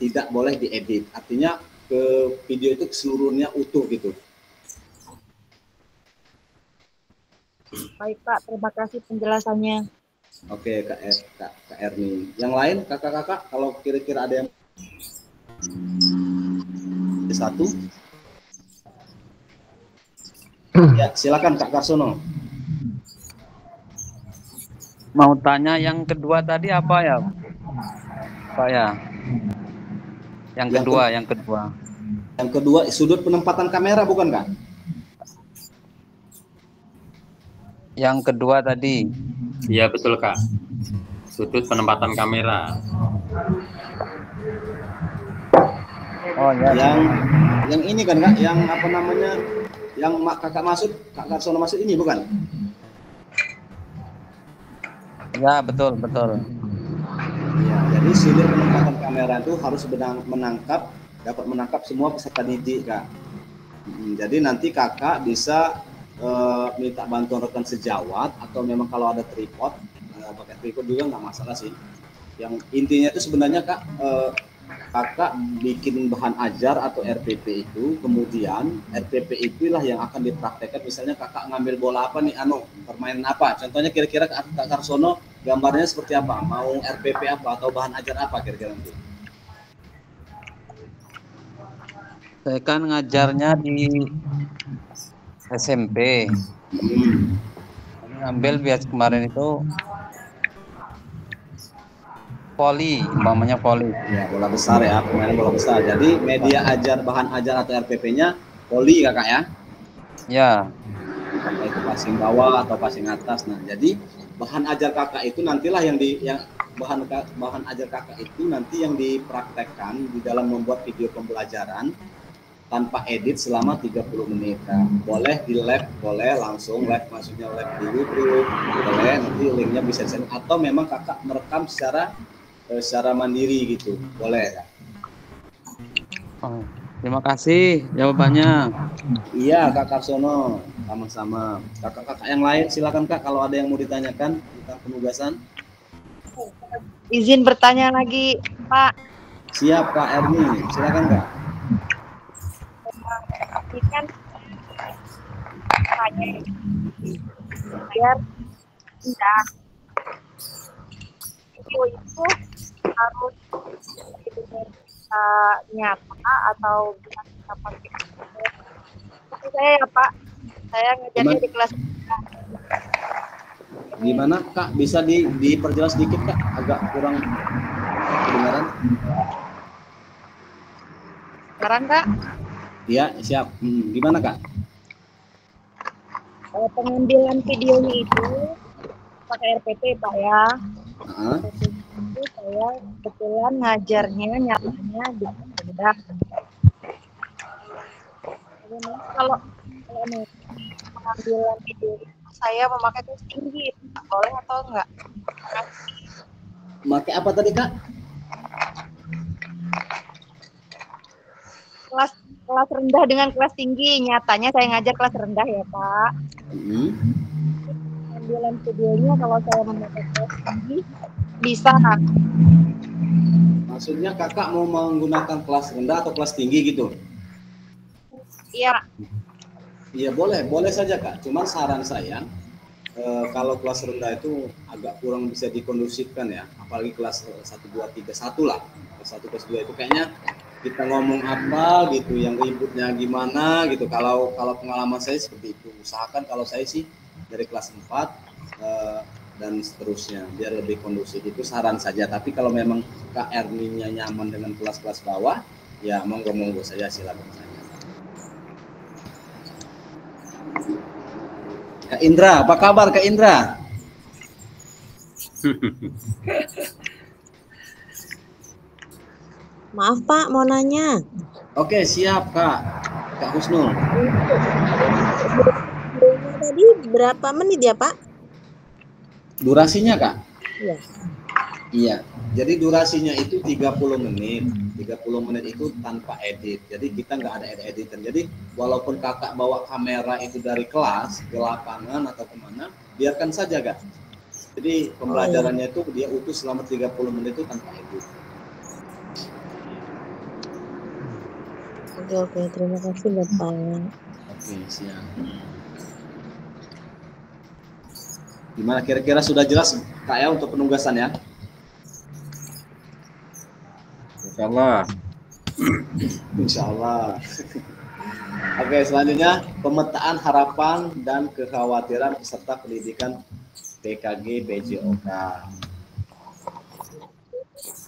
tidak boleh diedit. Artinya ke video itu keseluruhannya utuh gitu. Baik Pak, terima kasih penjelasannya. Oke Kak Erni. Yang lain kakak-kakak kalau kira-kira ada yang satu. Ya, silakan Kak Karsono. Mau tanya yang kedua tadi apa ya, Pak ya? Yang kedua sudut penempatan kamera bukan Kak? Yang kedua tadi. Iya betul Kak. Sudut penempatan kamera. Oh ya. Yang ini kan Kak, yang apa namanya? Yang Kak Karsono masuk ini bukan? Ya betul. Ya, jadi sudut penempatan kamera itu harus dapat menangkap semua peserta didik Kak. Jadi nanti kakak bisa minta bantuan rekan sejawat atau memang kalau ada tripod, pakai tripod juga nggak masalah sih. Yang intinya itu sebenarnya Kak, kakak bikin bahan ajar atau RPP itu, kemudian RPP itulah yang akan dipraktekkan. Misalnya kakak ngambil bola apa nih, permainan apa, contohnya kira-kira Kak Karsono gambarnya seperti apa, mau RPP apa atau bahan ajar apa kira-kira nanti? Saya kan ngajarnya di SMP. Ngambil bias kemarin itu Voli, umpamanya voli. Ya, bola besar ya, permainan bola besar. Jadi media ajar, bahan ajar atau RPP-nya voli kakak ya? Ya. Apakah itu passing bawah atau passing atas. Nah, jadi bahan ajar kakak itu nantilah yang bahan ajar kakak itu nanti yang dipraktekkan di dalam membuat video pembelajaran tanpa edit selama 30 menit. Nah, boleh di lab, boleh langsung lab, maksudnya lab di YouTube, boleh nanti linknya bisa di atau memang kakak merekam secara mandiri gitu, boleh ya? Oh, terima kasih jawabannya. Iya Kak Karsono, sama-sama. Kakak-kakak yang lain silakan Kak kalau ada yang mau ditanyakan tentang penugasan. Izin bertanya lagi Pak. Siap Kak Erni, silakan Kak. Ini kan hanya biar tidak video itu harus nyata atau bisa kita pakai. Maksud saya ya Pak, saya ngajarnya di kelas. Gimana Kak, bisa diperjelas sedikit Kak, agak kurang kedengaran. Sekarang Kak? Iya siap. Gimana Kak? Pengambilan videonya itu pakai RPP Pak ya. Itu saya kebetulan ngajarnya nyatanya di rendah. Kalau pengambilan video itu saya memakai kelas tinggi, boleh atau enggak? Pakai apa tadi Kak? Kelas rendah dengan kelas tinggi. Nyatanya saya ngajar kelas rendah ya Pak. Pengambilan videonya kalau saya memakai kelas tinggi bisa. Maksudnya kakak mau menggunakan kelas rendah atau kelas tinggi gitu? Iya. Iya boleh saja Kak. Cuman saran saya kalau kelas rendah itu agak kurang bisa dikondusifkan ya. Apalagi kelas 1, 2, 3, 1 lah. Kelas 1, kelas 2 itu kayaknya kita ngomong apa gitu, yang ributnya gimana gitu. Kalau pengalaman saya seperti itu. Usahakan kalau saya sih dari kelas 4 dan seterusnya biar lebih kondusif, itu saran saja. Tapi kalau memang Kak Erninya nyaman dengan kelas-kelas bawah, ya monggo saya silakan saja. Kak Indra, apa kabar Kak Indra? Maaf Pak, mau nanya. Oke, siap Kak. Kak Husnul. Tadi berapa menit ya Pak? Durasinya Kak? Iya. Iya. Jadi durasinya itu 30 menit. 30 menit itu tanpa edit. Jadi kita nggak ada editan. Jadi walaupun kakak bawa kamera itu dari kelas ke lapangan atau kemana, biarkan saja Kak. Jadi pembelajarannya itu dia utuh selama 30 menit itu tanpa edit. Oke, terima kasih Bapak. Oke, siap. Gimana kira-kira sudah jelas Kak ya untuk penugasan ya? Insyaallah. Insyaallah. Oke, selanjutnya pemetaan harapan dan kekhawatiran peserta pendidikan PKG PJOK.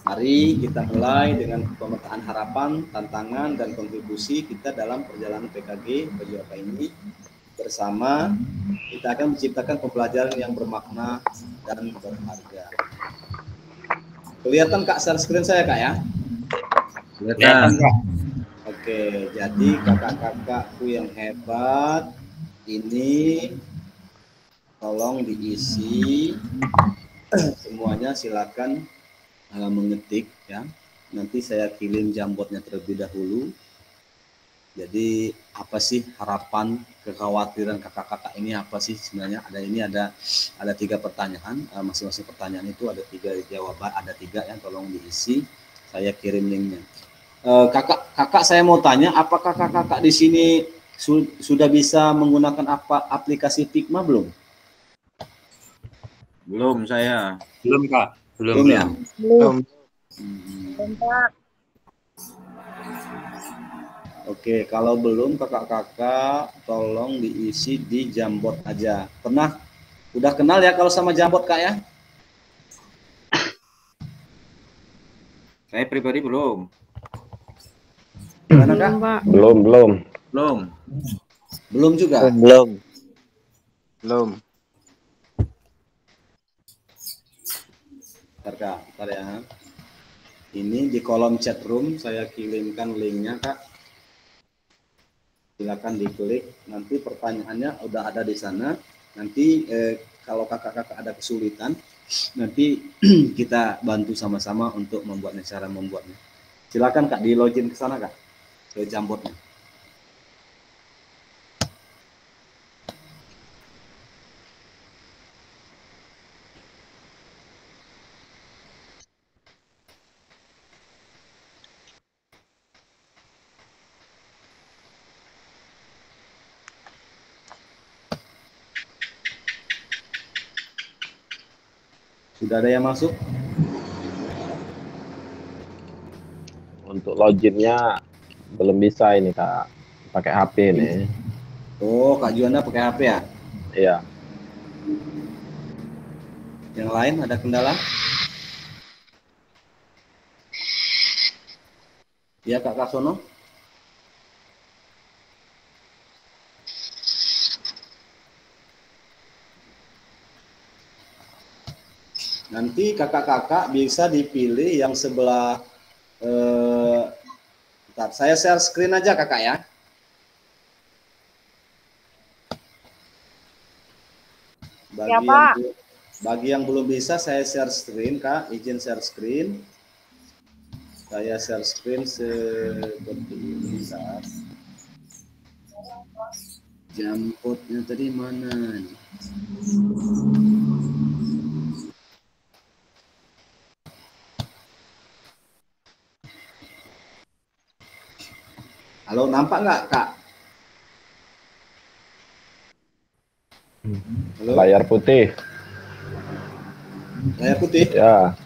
Mari kita mulai dengan pemetaan harapan, tantangan, dan kontribusi kita dalam perjalanan PKG PJOK ini. Bersama kita akan menciptakan pembelajaran yang bermakna dan berharga. Kelihatan Kak share screen saya Kak ya? Kelihatan. Oke, jadi kakak-kakakku yang hebat, ini tolong diisi semuanya, silakan mengetik ya. Nanti saya kirim Jambotnya terlebih dahulu. Jadi apa sih harapan, kekhawatiran kakak-kakak ini apa sih sebenarnya? Ada 3 pertanyaan, masing-masing pertanyaan itu ada 3 jawaban, ada 3 yang tolong diisi. Saya kirim linknya. Kakak saya mau tanya, apakah kakak-kakak di sini sudah bisa menggunakan aplikasi Figma belum? Belum saya. Belum Kak. Belum ya? Belum. Pak. Oke, kalau belum kakak-kakak tolong diisi di Jambot aja. Udah kenal ya kalau sama Jambot Kak ya? Saya pribadi belum. Gimana Kak? Belum. Belum. Belum juga. Belum. Bentar Kak, bentar ya. Ini di kolom chat room saya kirimkan linknya Kak. Silakan diklik. Nanti pertanyaannya udah ada di sana. Nanti kalau kakak-kakak ada kesulitan, nanti kita bantu sama-sama untuk membuatnya, cara membuatnya. Silakan Kak, di login ke sana Kak, ke Jamboardnya. Sudah ada yang masuk? Untuk loginnya belum bisa ini Kak, pakai HP nih. Oh, Kak Juanda pakai HP ya? Iya. Yang lain ada kendala? Ya Kak Kasono? Nanti kakak-kakak bisa dipilih yang sebelah. Bentar, saya share screen aja kakak ya. Bagi yang belum bisa saya share screen Kak, izin share screen. Saya share screen seperti ini Kak. Jamboardnya tadi mana nih? Halo, nampak nggak Kak? Halo? Layar putih. Layar putih? Ya.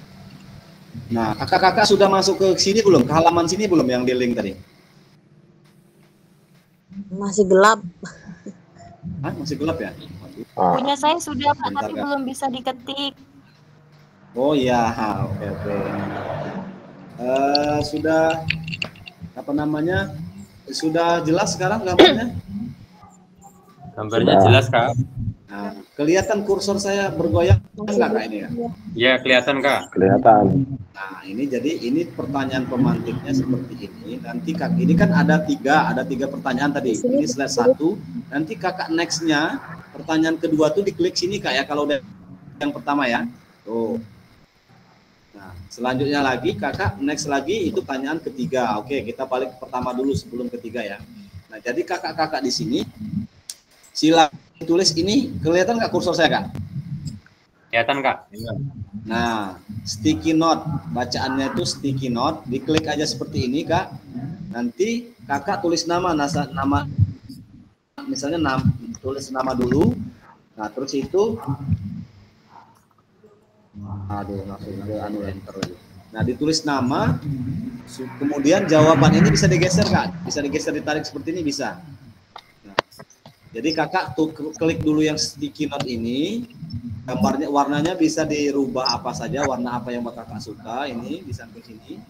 Nah, kakak-kakak sudah masuk ke sini belum? Ke halaman sini belum yang di link tadi? Masih gelap. Hah, masih gelap ya? Punya saya sudah Pak, Bentar, tapi Kak. belum bisa diketik. Oh iya, oke. Sudah apa namanya? Sudah jelas sekarang gambarnya? Gambarnya jelas Kak. Nah, kelihatan kursor saya bergoyang nggak Kak ini ya? Ya kelihatan Kak. Kelihatan. Nah ini jadi ini pertanyaan pemantiknya seperti ini. Nanti Kak ini kan ada tiga pertanyaan tadi. Ini slide 1. Nanti kakak nextnya pertanyaan kedua tuh diklik sini Kak ya kalau udah yang pertama ya. Tuh. Nah selanjutnya lagi kakak next lagi itu pertanyaan ketiga. Oke kita balik ke pertama dulu sebelum ketiga ya. Nah jadi kakak-kakak di sini silakan tulis ini, kelihatan nggak kursor saya Kak? Kelihatan Kak. Nah, sticky note, bacaannya itu sticky note, diklik aja seperti ini Kak. Nanti kakak tulis nama, misalnya tulis nama dulu. Nah, terus itu, langsung ke enter lagi. Nah, ditulis nama, kemudian jawaban ini bisa digeser Kak, bisa digeser ditarik seperti ini bisa. Jadi kakak tuh klik dulu yang sticky note ini, gambarnya warnanya bisa dirubah apa saja, warna apa yang kakak suka ini di samping sini.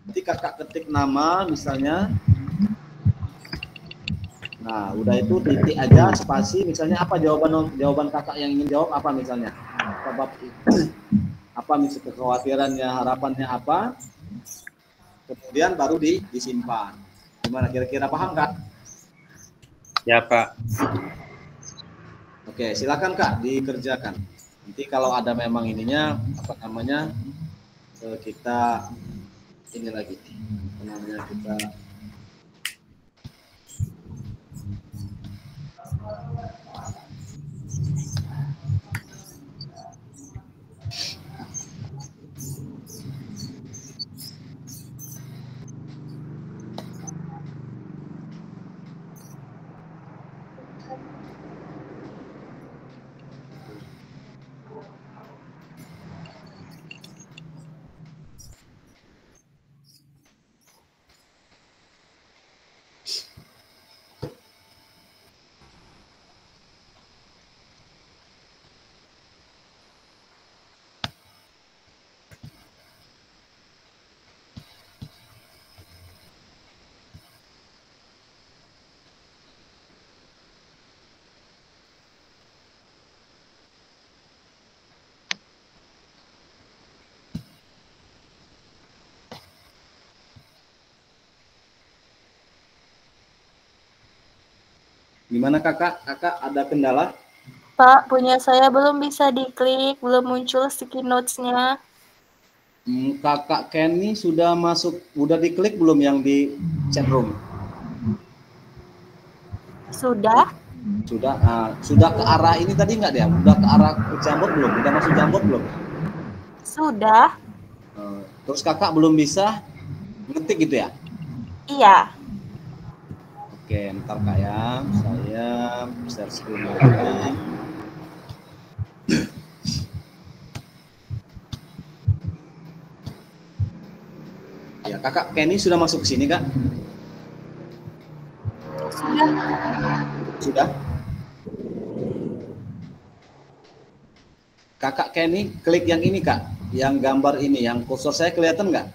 Nanti kakak ketik nama misalnya. Nah, udah itu titik aja spasi misalnya apa jawaban kakak yang ingin jawab apa misalnya. Apa misalnya kekhawatirannya, harapannya apa. Kemudian baru disimpan. Gimana kira-kira paham Kak? Ya Pak. Oke, silakan Kak dikerjakan. Nanti kalau ada memang ininya apa namanya kita ini lagi. Apa namanya kita Gimana kakak? Kakak ada kendala? Pak, punya saya belum bisa diklik, belum muncul sticky notes-nya. Kakak Kenny sudah masuk, udah diklik belum yang di chat room? Sudah? Sudah. Sudah ke arah ini tadi nggak dia? Udah ke arah Jambot belum? Udah masuk Jambot belum? Sudah. Terus kakak belum bisa ngetik gitu ya? Iya. Oke, ntar kak ya, saya share screen lagi. Ya, kakak Kenny sudah masuk ke sini kak? Sudah. Sudah? Kakak Kenny klik yang ini kak, yang gambar ini, yang kursor saya kelihatan nggak?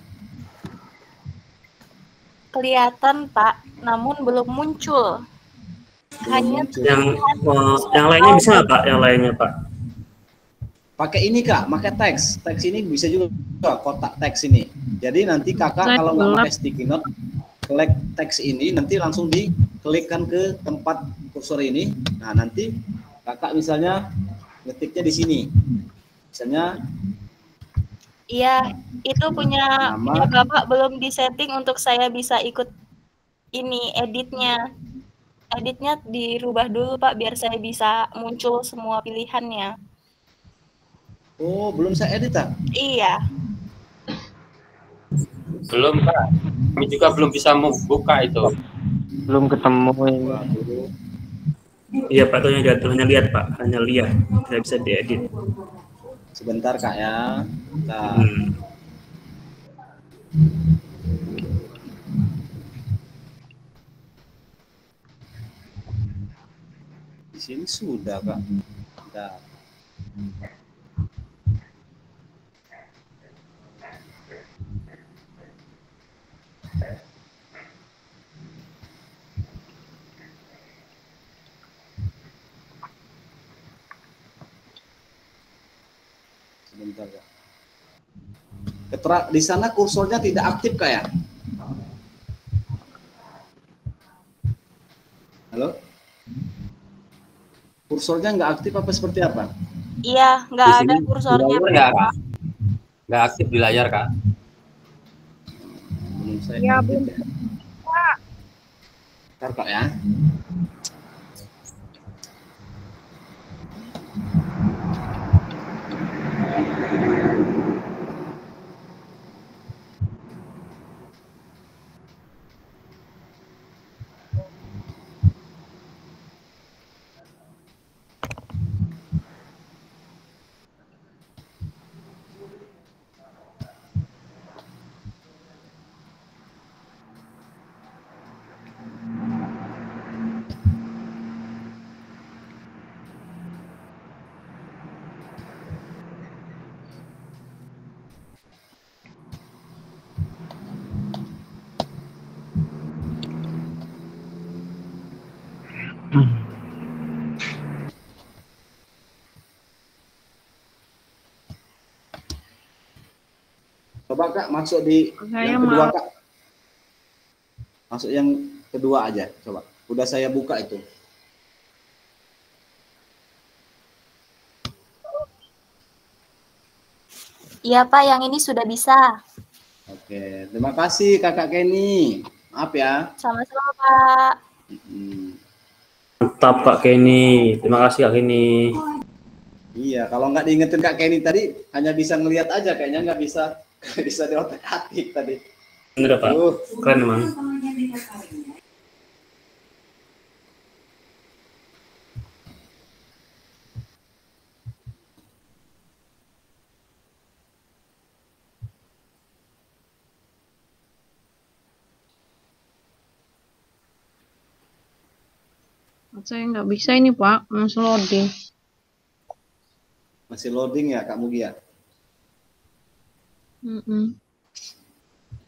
Kelihatan Pak, namun belum muncul. Hanya yang lainnya bisa nggak Pak? Yang lainnya Pak? Pakai ini kak, pakai teks. Teks ini bisa juga kotak teks ini. Jadi nanti kakak kalau nggak pakai sticky note, klik teks ini, nanti langsung diklikkan ke tempat kursor ini. Nah nanti kakak misalnya ngetiknya di sini. Misalnya. Iya, itu punya Bapak belum disetting untuk saya bisa ikut ini editnya. Editnya dirubah dulu Pak biar saya bisa muncul semua pilihannya. Oh, belum saya edit ah? Iya. Belum Kak. Kami juga belum bisa membuka itu. Belum ketemu ini. Iya Pak, itu hanya lihat Pak, hanya lihat, tidak bisa diedit. Sebentar kak ya. Nah. Di sini sudah kak. Sudah. Sebentar ya. Di sana kursornya tidak aktif kak ya? Halo? Kursornya nggak aktif apa seperti apa? Iya, nggak ada kursornya. Nggak aktif di layar kak. Belum saya. Ya belum. Pak. Ntar kak ya. Coba kak masuk di yang kedua kak. Masuk yang kedua aja coba. Udah saya buka itu. Iya Pak, yang ini sudah bisa. Oke, terima kasih kakak Kenny. Maaf ya. Sama-sama Pak. Mantap Kak Kenny, terima kasih Kak Kenny. Iya, kalau nggak diingetin Kak Kenny tadi hanya bisa ngelihat aja, kayaknya nggak bisa di otak atik tadi. Bener Pak, keren emang. Saya nggak bisa ini Pak, masih loading. Masih loading ya Kak Mugi ya?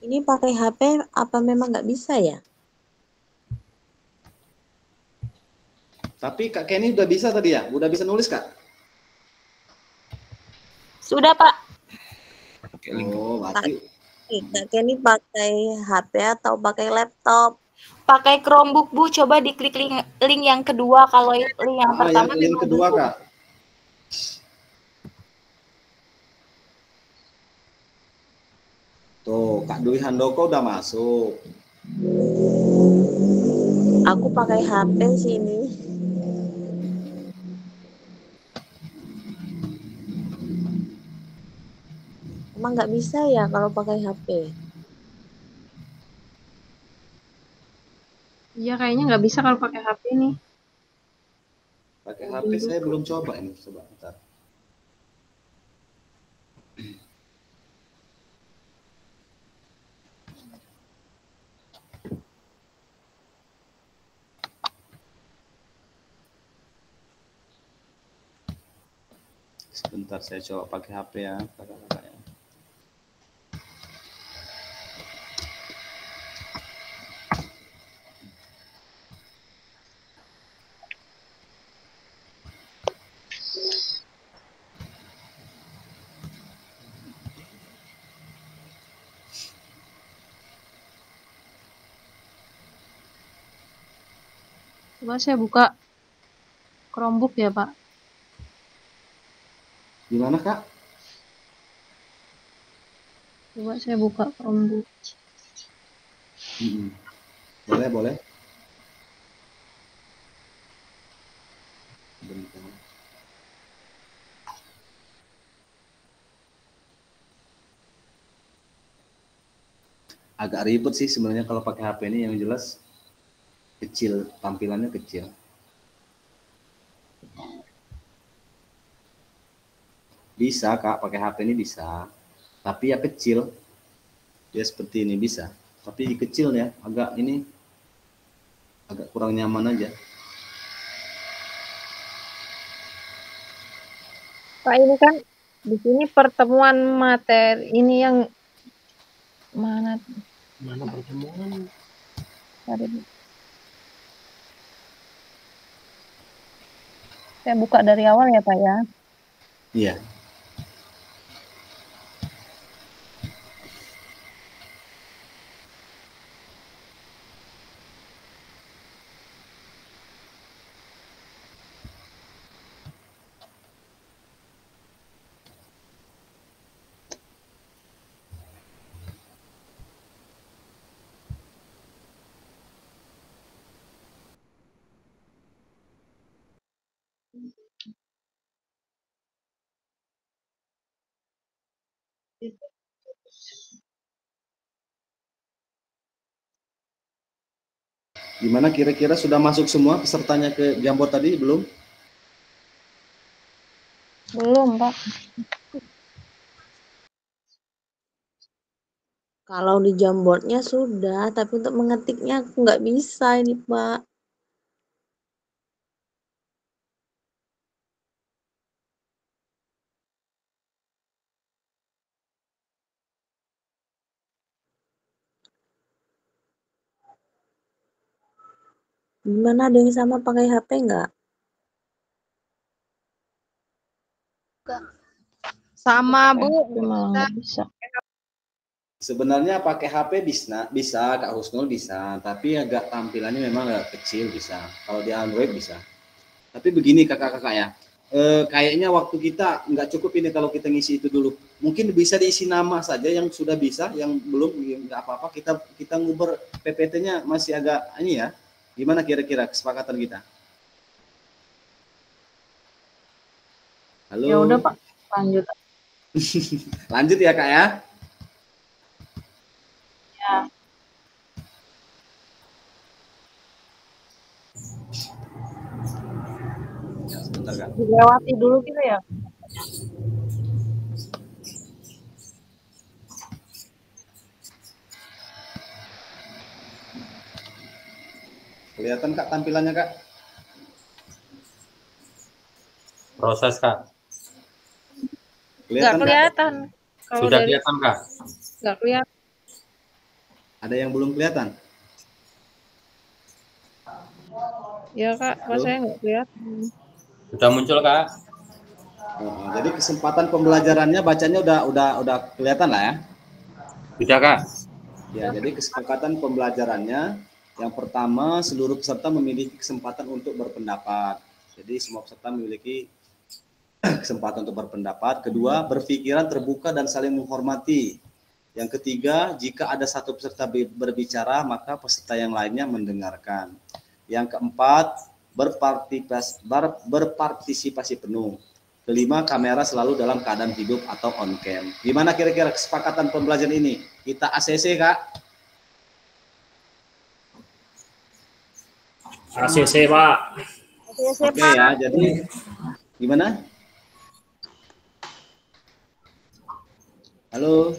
Ini pakai HP apa memang nggak bisa ya? Tapi Kak Kenny udah bisa tadi ya? Udah bisa nulis Kak? Sudah Pak. Oh, berarti. Kak Kenny pakai HP atau pakai laptop? pakai Chromebook Bu, coba diklik link yang kedua. Kalau link yang pertama yang link kedua buku. Kak. Tuh, Kak Dwi Handoko udah masuk. Aku pakai HP sini. Emang nggak bisa ya kalau pakai HP? Iya, kayaknya nggak bisa kalau pakai HP nih. Pakai HP saya belum coba ini, coba bentar. Sebentar saya coba pakai HP ya, kakak-kakak ya. Coba saya buka Chromebook ya, Pak. Gimana, Kak? Coba saya buka Chromebook. Boleh, boleh. Bentar. Agak ribet sih sebenarnya kalau pakai HP ini, yang jelas kecil, tampilannya kecil. Bisa Kak, pakai HP ini bisa, tapi ya kecil. Ya seperti ini bisa, tapi kecil ya, agak ini agak kurang nyaman aja. Pak, ini kan di sini pertemuan materi ini yang mana pertemuan? Saya buka dari awal ya, Pak ya. Iya. Gimana kira-kira sudah masuk semua pesertanya ke Jamboard tadi belum? Belum, Pak. Kalau di Jamboardnya sudah, tapi untuk mengetiknya aku nggak bisa ini, Pak. Gimana, ada yang sama pakai HP nggak? Sama, Bu. Bisa. Sebenarnya pakai HP bisa Kak Husnul bisa, tapi agak tampilannya memang agak kecil bisa. Kalau di Android bisa. Tapi begini kakak-kakak ya, kayaknya waktu kita nggak cukup ini kalau kita ngisi itu dulu. Mungkin bisa diisi nama saja yang sudah bisa, yang belum nggak apa-apa. Kita ngubur PPT-nya masih agak ini ya. Gimana kira-kira kesepakatan kita? Halo. Ya udah, Pak, lanjut. Lanjut ya Kak ya. Ya. Sebentar Kak. Dilewati dulu gitu ya. Kelihatan Kak tampilannya Kak? Proses Kak. Nggak kelihatan. Kalau Sudah dari... kelihatan Kak? Nggak kelihatan. Ada yang belum kelihatan? Ya Kak, kok saya nggak kelihatan. Sudah muncul Kak? Jadi kesempatan pembelajarannya bacanya udah kelihatan lah ya? Sudah Kak? Ya, jadi kesepakatan pembelajarannya Yang pertama, seluruh peserta memiliki kesempatan untuk berpendapat. Jadi semua peserta memiliki kesempatan untuk berpendapat. Kedua, berpikiran terbuka dan saling menghormati. Yang ketiga, jika ada satu peserta berbicara, maka peserta yang lainnya mendengarkan. Yang keempat, berpartisipasi penuh. Kelima, kamera selalu dalam keadaan hidup atau on cam. Gimana kira-kira kesepakatan pembelajaran ini? Kita ACC, Kak? ACC, Pak. ACC, Oke Pak. ya, jadi gimana? Halo?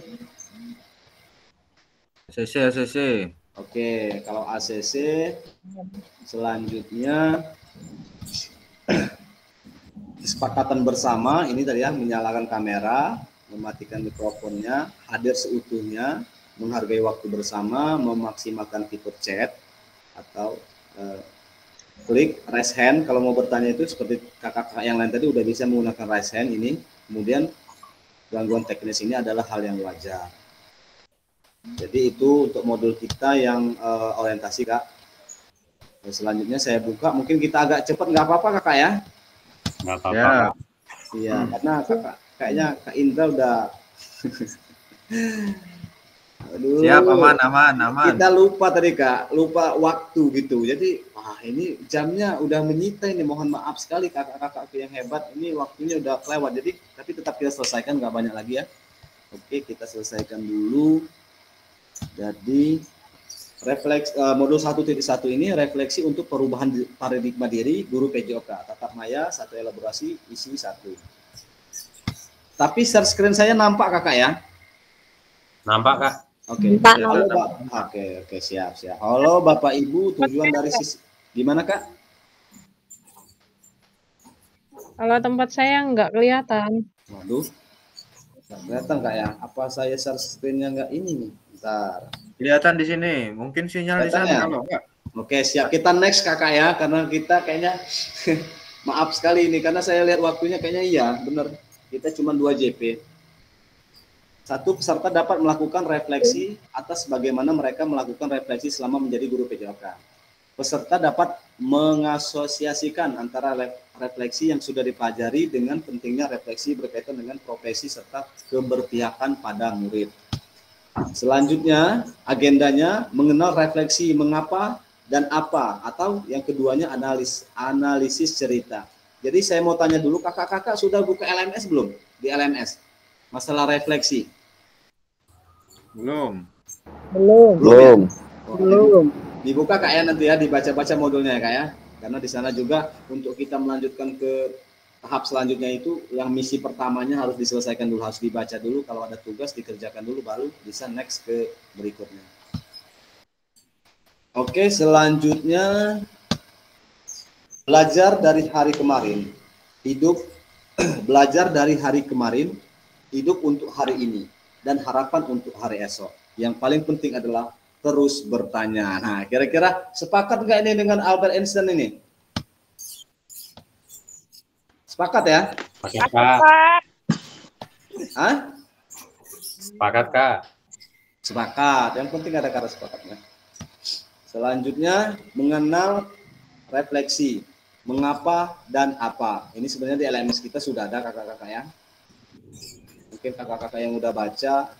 ACC. Oke, kalau ACC selanjutnya kesepakatan bersama ini tadi ya, menyalakan kamera, mematikan mikrofonnya, hadir seutuhnya, menghargai waktu bersama, memaksimalkan fitur chat atau klik raise hand kalau mau bertanya itu seperti kakak-kakak yang lain tadi udah bisa menggunakan raise hand ini. Kemudian gangguan teknis ini adalah hal yang wajar. Jadi itu untuk modul kita yang orientasi, Kak. Selanjutnya saya buka, mungkin kita agak cepat, nggak apa-apa Kakak ya? Nggak apa-apa. Ya. Iya, karena Kakak kayaknya Kak Indra udah aduh, Siap, aman. Kita lupa tadi Kak, lupa waktu gitu. Jadi, wah ini jamnya udah menyita ini. Mohon maaf sekali kakak-kakak yang hebat. Ini waktunya udah kelewat. Jadi, tapi tetap kita selesaikan, nggak banyak lagi ya. Oke, kita selesaikan dulu. Jadi, modul 1.1 ini refleksi untuk perubahan paradigma diri guru PJOK. Tatap maya, satu elaborasi, isi satu. Tapi share screen saya nampak Kakak ya? Nampak, Kak. Oke. Halo, Pak. Oke, siap. Halo Bapak Ibu, tujuan dari sisi gimana Kak? Kalau tempat saya nggak kelihatan. Waduh, nggak kelihatan Kak ya? Apa saya share screen-nya nggak ini nih? Bentar. Kelihatan di sini, mungkin sinyal di sana Ya? kalau enggak. Oke, siap. Kita next Kakak ya, karena kita kayaknya maaf sekali ini, karena saya lihat waktunya kayaknya iya, bener. Kita cuma 2 JP. Satu, peserta dapat melakukan refleksi atas bagaimana mereka melakukan refleksi selama menjadi guru PJOK. Peserta dapat mengasosiasikan antara refleksi yang sudah dipelajari dengan pentingnya refleksi berkaitan dengan profesi serta keberpihakan pada murid. Selanjutnya, agendanya mengenal refleksi mengapa dan apa, atau yang keduanya analisis cerita. Jadi saya mau tanya dulu, kakak-kakak sudah buka LMS belum? Di LMS, masalah refleksi. Belum. Dibuka Kak ya nanti ya, dibaca-baca modulnya ya Kak ya. Karena di sana juga untuk kita melanjutkan ke tahap selanjutnya itu yang misi pertamanya harus diselesaikan dulu, harus dibaca dulu, kalau ada tugas dikerjakan dulu baru bisa next ke berikutnya. Oke, selanjutnya belajar dari hari kemarin, belajar dari hari kemarin, hidup untuk hari ini, dan harapan untuk hari esok. Yang paling penting adalah terus bertanya. Nah, kira-kira sepakat nggak ini dengan Albert Einstein ini? Sepakat ya? Sepakat, Kak. Hah? Sepakat, Kak. Sepakat. Yang penting ada kata sepakatnya. Selanjutnya, mengenal refleksi. Mengapa dan apa. Ini sebenarnya di LMS kita sudah ada kakak-kakak ya. Mungkin kakak-kakak yang udah baca,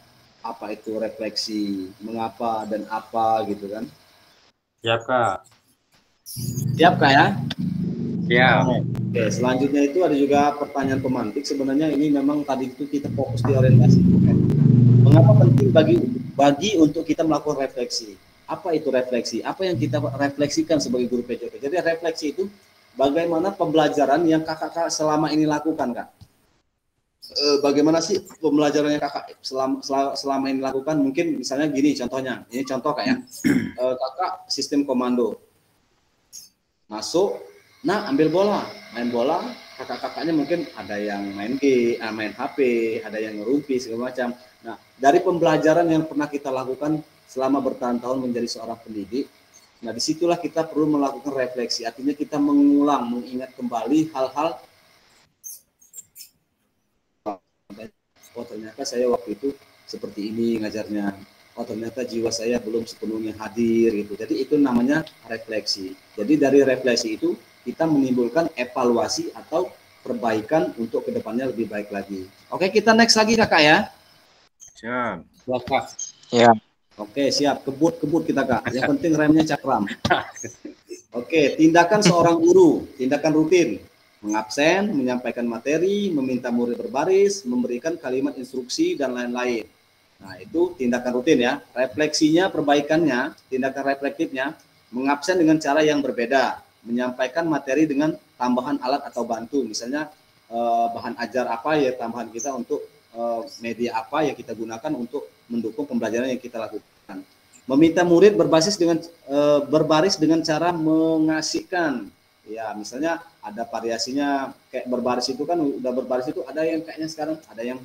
apa itu refleksi, mengapa dan apa gitu kan. Siap, Kak. Siap Kak ya? Siap. Oke, selanjutnya itu ada juga pertanyaan pemantik. Sebenarnya ini memang tadi itu kita fokus di orientasi. Mengapa penting bagi untuk kita melakukan refleksi? Apa itu refleksi? Apa yang kita refleksikan sebagai guru PJOK? Jadi refleksi itu bagaimana pembelajaran yang kakak selama ini lakukan, Kak? Bagaimana sih pembelajaran yang kakak selama ini lakukan? Mungkin misalnya gini contohnya. Ini contoh Kak ya. Kakak sistem komando. Masuk, nah ambil bola. Main bola, kakak-kakaknya mungkin ada yang main HP, ada yang ngerumpi segala macam. Nah, dari pembelajaran yang pernah kita lakukan selama bertahun-tahun menjadi seorang pendidik, nah disitulah kita perlu melakukan refleksi. Artinya kita mengulang, mengingat kembali hal-hal. Oh ternyata saya waktu itu seperti ini ngajarnya. oh ternyata jiwa saya belum sepenuhnya hadir gitu. Jadi itu namanya refleksi. Jadi dari refleksi itu kita menimbulkan evaluasi atau perbaikan untuk kedepannya lebih baik lagi. Oke, kita next lagi kakak ya. Siap. Ya. Oke, siap. Kebut kita kak. Yang penting remnya cakram. Oke, tindakan seorang guru, tindakan rutin. Mengabsen, menyampaikan materi, meminta murid berbaris, memberikan kalimat instruksi, dan lain-lain. Nah, itu tindakan rutin ya. Refleksinya, perbaikannya, tindakan reflektifnya, mengabsen dengan cara yang berbeda, menyampaikan materi dengan tambahan alat atau bantu, misalnya bahan ajar apa ya tambahan kita untuk media apa yang kita gunakan untuk mendukung pembelajaran yang kita lakukan. Meminta murid berbaris dengan cara mengasihkan. Ya, misalnya ada variasinya kayak berbaris itu kan udah berbaris itu ada yang kayaknya sekarang ada yang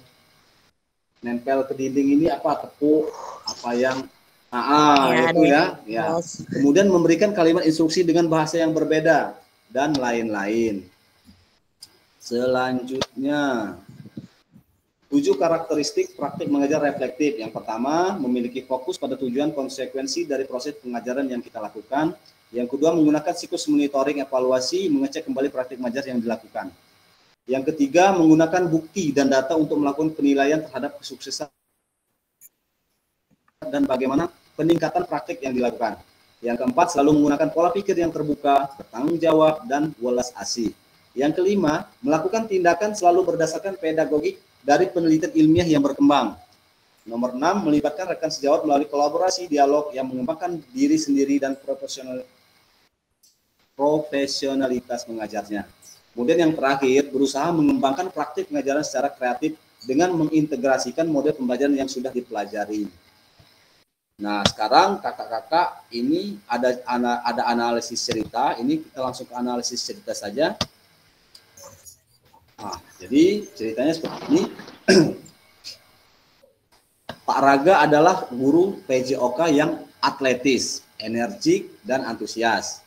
nempel ke dinding ini apa tepuk, apa yang itu ya. Kemudian memberikan kalimat instruksi dengan bahasa yang berbeda dan lain-lain. Selanjutnya 7 karakteristik praktik mengajar reflektif. Yang pertama, memiliki fokus pada tujuan konsekuensi dari proses pengajaran yang kita lakukan. Yang kedua, menggunakan siklus monitoring evaluasi, mengecek kembali praktik mengajar yang dilakukan. Yang ketiga, menggunakan bukti dan data untuk melakukan penilaian terhadap kesuksesan dan bagaimana peningkatan praktik yang dilakukan. Yang keempat, selalu menggunakan pola pikir yang terbuka, bertanggung jawab, dan welas asih. Yang kelima, melakukan tindakan selalu berdasarkan pedagogik dari penelitian ilmiah yang berkembang. Nomor 6, melibatkan rekan sejawat melalui kolaborasi, dialog yang mengembangkan diri sendiri dan profesionalitas mengajarnya. Kemudian yang terakhir, berusaha mengembangkan praktik pengajaran secara kreatif dengan mengintegrasikan model pembelajaran yang sudah dipelajari. Nah, sekarang kakak-kakak ini ada analisis cerita. Ini kita langsung ke analisis cerita saja. Nah, jadi ceritanya seperti ini. Pak Raga adalah guru PJOK yang atletis, energik, dan antusias.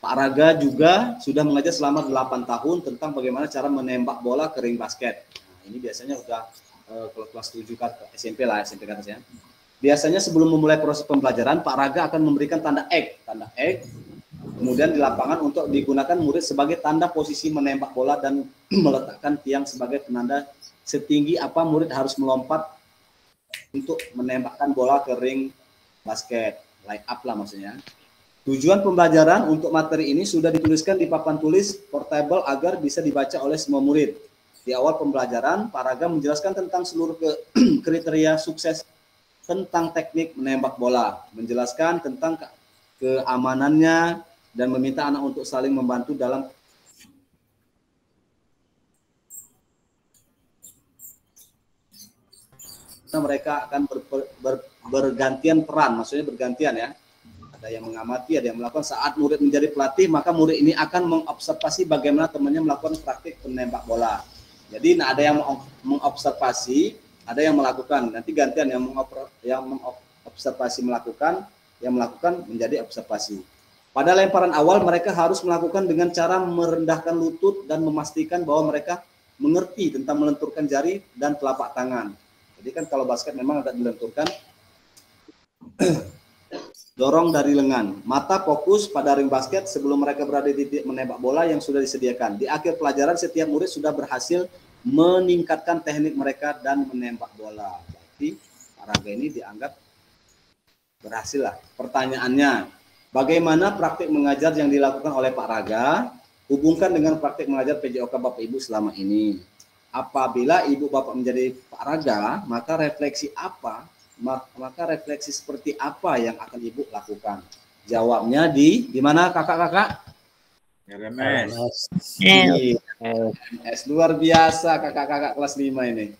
Pak Raga juga sudah mengajar selama 8 tahun tentang bagaimana cara menembak bola ke ring basket. Nah, ini biasanya udah kalau kelas 7 kan SMP lah, SMP kan ya. Biasanya sebelum memulai proses pembelajaran, Pak Raga akan memberikan tanda X, kemudian di lapangan untuk digunakan murid sebagai tanda posisi menembak bola dan meletakkan tiang sebagai penanda setinggi apa murid harus melompat untuk menembakkan bola ke ring basket, line up lah maksudnya. Tujuan pembelajaran untuk materi ini sudah dituliskan di papan tulis portable agar bisa dibaca oleh semua murid. Di awal pembelajaran, Pak Raga menjelaskan tentang seluruh kriteria sukses tentang teknik menembak bola, menjelaskan tentang keamanannya, dan meminta anak untuk saling membantu dalam mereka akan bergantian peran, maksudnya bergantian ya. Ada yang mengamati, ada yang melakukan. Saat murid menjadi pelatih, maka murid ini akan mengobservasi bagaimana temannya melakukan praktik menembak bola. Jadi ada yang mengobservasi, ada yang melakukan. Nanti gantian yang mengobservasi melakukan, yang melakukan menjadi observasi. Pada lemparan awal mereka harus melakukan dengan cara merendahkan lutut dan memastikan bahwa mereka mengerti tentang melenturkan jari dan telapak tangan. Jadi kan kalau basket memang agak dilenturkan. Dorong dari lengan. Mata fokus pada ring basket sebelum mereka berada di titik menembak bola yang sudah disediakan. Di akhir pelajaran setiap murid sudah berhasil meningkatkan teknik mereka dan menembak bola. Berarti Pak Raga ini dianggap berhasil lah. Pertanyaannya, bagaimana praktik mengajar yang dilakukan oleh Pak Raga hubungkan dengan praktik mengajar PJOK Bapak Ibu selama ini? Apabila Ibu Bapak menjadi Pak Raga, maka refleksi seperti apa yang akan Ibu lakukan? Jawabnya di mana kakak-kakak? LMS. LMS luar biasa kakak-kakak kelas 5 ini.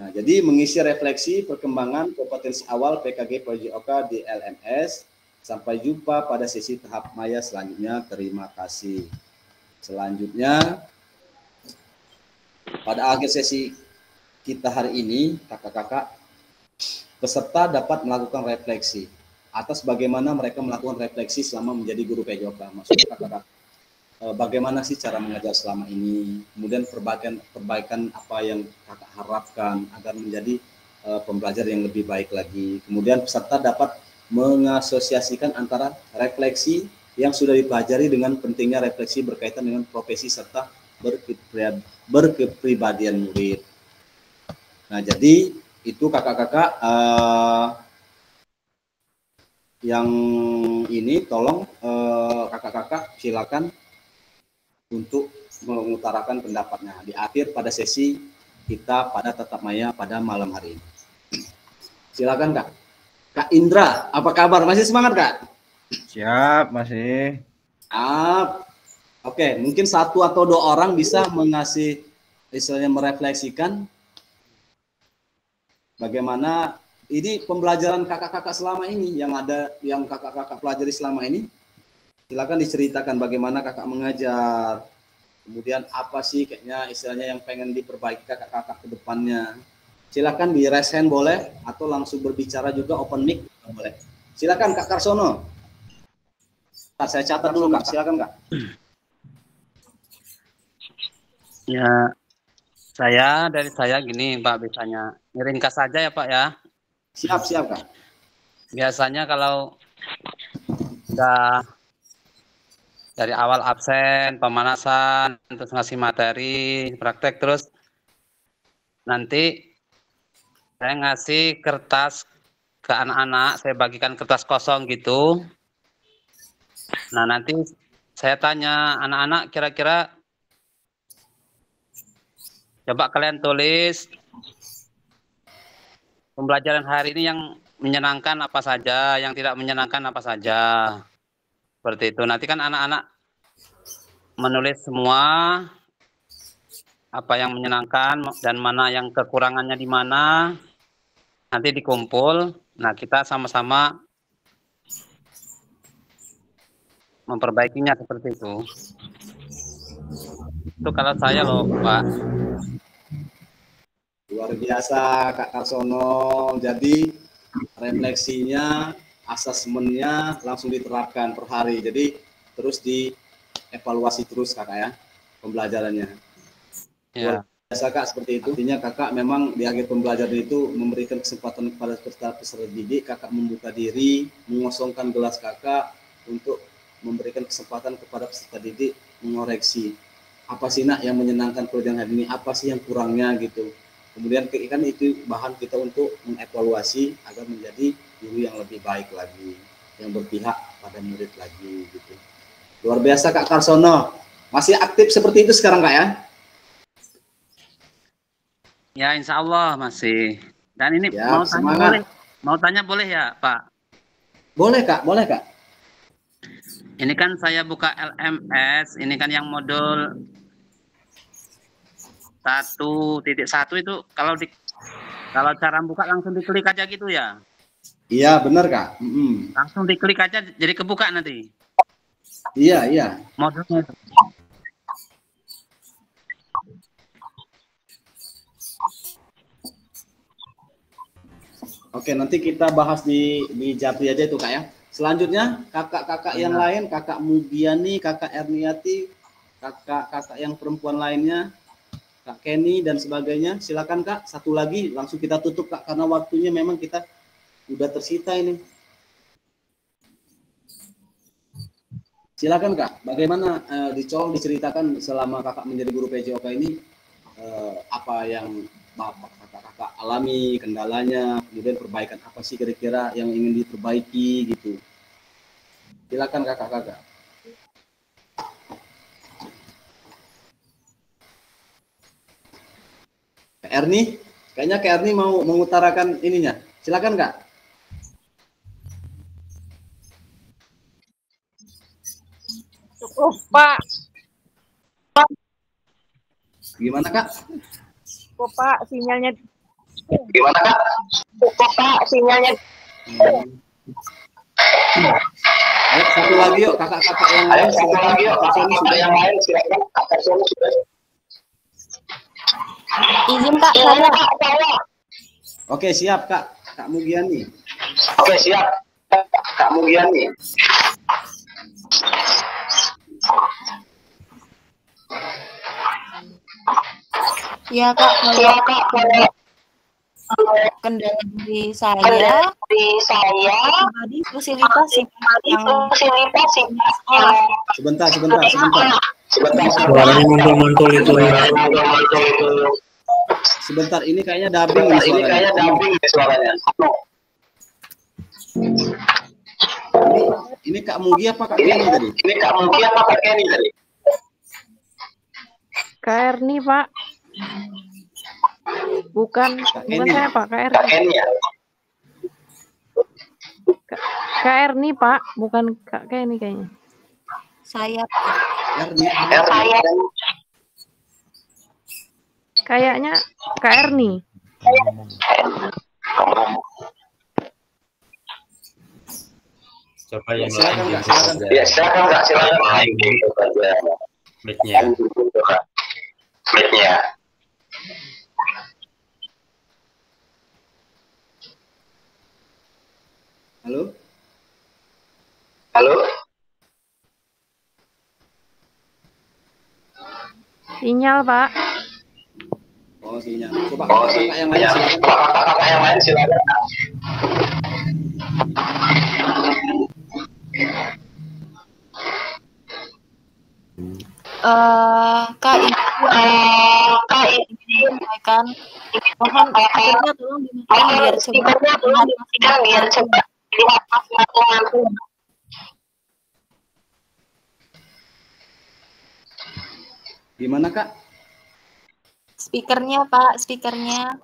Nah, jadi mengisi refleksi perkembangan kompetensi awal PKG PJOK di LMS. Sampai jumpa pada sesi tahap maya selanjutnya. Terima kasih. Selanjutnya pada akhir sesi kita hari ini, kakak-kakak, peserta dapat melakukan refleksi atas bagaimana mereka melakukan refleksi selama menjadi guru PJOK. Maksudnya kakak-kakak, bagaimana sih cara mengajar selama ini, kemudian perbaikan apa yang kakak harapkan agar menjadi pembelajar yang lebih baik lagi. Kemudian peserta dapat mengasosiasikan antara refleksi yang sudah dipelajari dengan pentingnya refleksi berkaitan dengan profesi serta berkepribadian murid. Nah, jadi itu kakak-kakak yang ini tolong kakak-kakak silakan untuk mengutarakan pendapatnya di akhir pada sesi kita pada tatap maya pada malam hari ini. Silakan Kak. Kak Indra, apa kabar? Masih semangat Kak? Siap, masih. Oke, mungkin 1 atau 2 orang bisa mengasih, misalnya merefleksikan bagaimana ini pembelajaran kakak-kakak selama ini yang kakak-kakak pelajari selama ini. Silakan diceritakan bagaimana kakak mengajar. Kemudian apa sih kayaknya istilahnya yang pengen diperbaiki kakak-kakak ke depannya. Silakan di raise hand boleh atau langsung berbicara juga open mic boleh. Silakan Kak Karsono. Saya catat dulu Kak, silakan Kak. Ya, dari saya gini Pak, biasanya ringkas saja ya Pak ya. Siap Kak. Biasanya kalau udah dari awal absen, pemanasan, terus ngasih materi, praktek, terus nanti saya ngasih kertas ke anak-anak, saya bagikan kertas kosong gitu. Nah, nanti saya tanya anak-anak kira-kira coba kalian tulis pembelajaran hari ini yang menyenangkan apa saja, yang tidak menyenangkan apa saja. Seperti itu. Nanti kan anak-anak menulis semua apa yang menyenangkan dan mana yang kekurangannya di mana. Nanti dikumpul. Nah, kita sama-sama memperbaikinya seperti itu. Itu kalau saya loh, Pak. Luar biasa Kak Karsono. Jadi refleksinya, asesmennya langsung diterapkan per hari. Jadi terus dievaluasi terus Kakak ya pembelajarannya. Luar biasa Kak seperti itu. Artinya Kakak memang di akhir pembelajaran itu memberikan kesempatan kepada peserta didik, Kakak membuka diri, mengosongkan gelas Kakak untuk memberikan kesempatan kepada peserta didik mengoreksi apa sih nak yang menyenangkan pelajaran hari ini, apa sih yang kurangnya gitu. Kemudian kan itu bahan kita untuk mengevaluasi agar menjadi guru yang lebih baik lagi, yang berpihak pada murid lagi gitu. Luar biasa Kak Karsono. Masih aktif seperti itu sekarang Kak ya? Ya, insya Allah masih. Dan ini ya, mau tanya boleh ya Pak? Boleh Kak, boleh Kak. Ini kan saya buka LMS, ini kan yang modul 1.1 itu kalau cara buka langsung diklik aja gitu ya? Iya benar Kak. Langsung diklik aja jadi kebuka nanti. Iya. Modulnya itu. Oke, nanti kita bahas di Japri aja itu Kak ya. Selanjutnya kakak-kakak yang lain, Kakak Mugiani, Kakak Erniati, kakak-kakak yang perempuan lainnya, Kak Kenny dan sebagainya. Silakan Kak, satu lagi langsung kita tutup Kak karena waktunya memang kita udah tersita ini. Silakan Kak, bagaimana diceritakan selama Kakak menjadi guru PJOK ini apa yang kakak alami, kendalanya, kemudian perbaikan apa sih kira-kira yang ingin diperbaiki gitu. Silakan kakak-kakak. Kak Erni, kayaknya Kak Erni mau mengutarakan ininya. Silakan Kak. Cukup Pak. Gimana Kak? Cukup Pak, sinyalnya. Gimana Kak? Cukup Pak, sinyalnya. Ayo, satu lagi yuk kakak-kakak yang lain. Silakan. Izin Kak, saya. Oke, siap Kak. Kak Mugiani. Oke, siap. Kak Mugiani. Ya Kak, kendala dari saya tadi fasilitas yang sekolah. Sebentar. Suaranya mantul-mantul itu. Sebentar, ini kayaknya dubbing suaranya. Ini Kak Mugi apa Kak Kenny tadi? Kak Erni, Pak. Bukan saya, Pak. Kak Erni. Kak Erni, Pak. Bukan Kak Kenny kayaknya. Saya. Kayaknya Kak Erni. Coba yang silakan. Mic-nya. Halo? Sinyal, Pak. Oh, sinyal. Coba kakak yang lain silakan. Kak ini menyampaikan mohon akhirnya tolong dimatikan biar coba lihat masing-masing. Gimana Kak? Speakernya Pak, speakernya.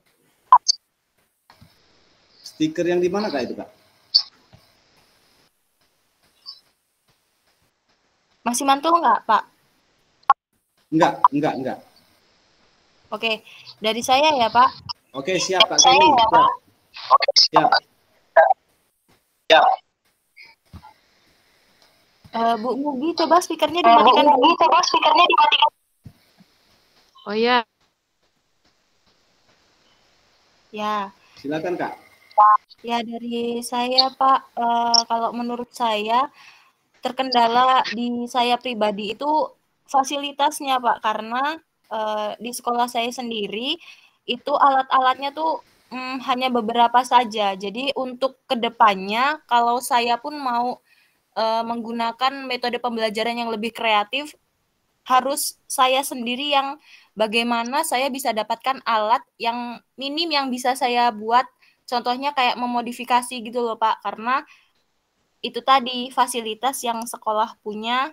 Stiker yang di mana Kak itu Kak? Masih mantul nggak Pak? Enggak. Oke, dari saya ya Pak. Oke, siap Kak Kenny. Siap. Bu Mugi, coba speakernya dimatikan dulu. Oh iya. Ya. Silakan Kak. Ya dari saya Pak, kalau menurut saya terkendala di saya pribadi itu fasilitasnya Pak, karena di sekolah saya sendiri itu alat-alatnya tuh hanya beberapa saja. Jadi untuk kedepannya kalau saya pun mau menggunakan metode pembelajaran yang lebih kreatif, harus saya sendiri yang bagaimana saya bisa dapatkan alat yang minim yang bisa saya buat. Contohnya kayak memodifikasi gitu loh Pak, karena itu tadi fasilitas yang sekolah punya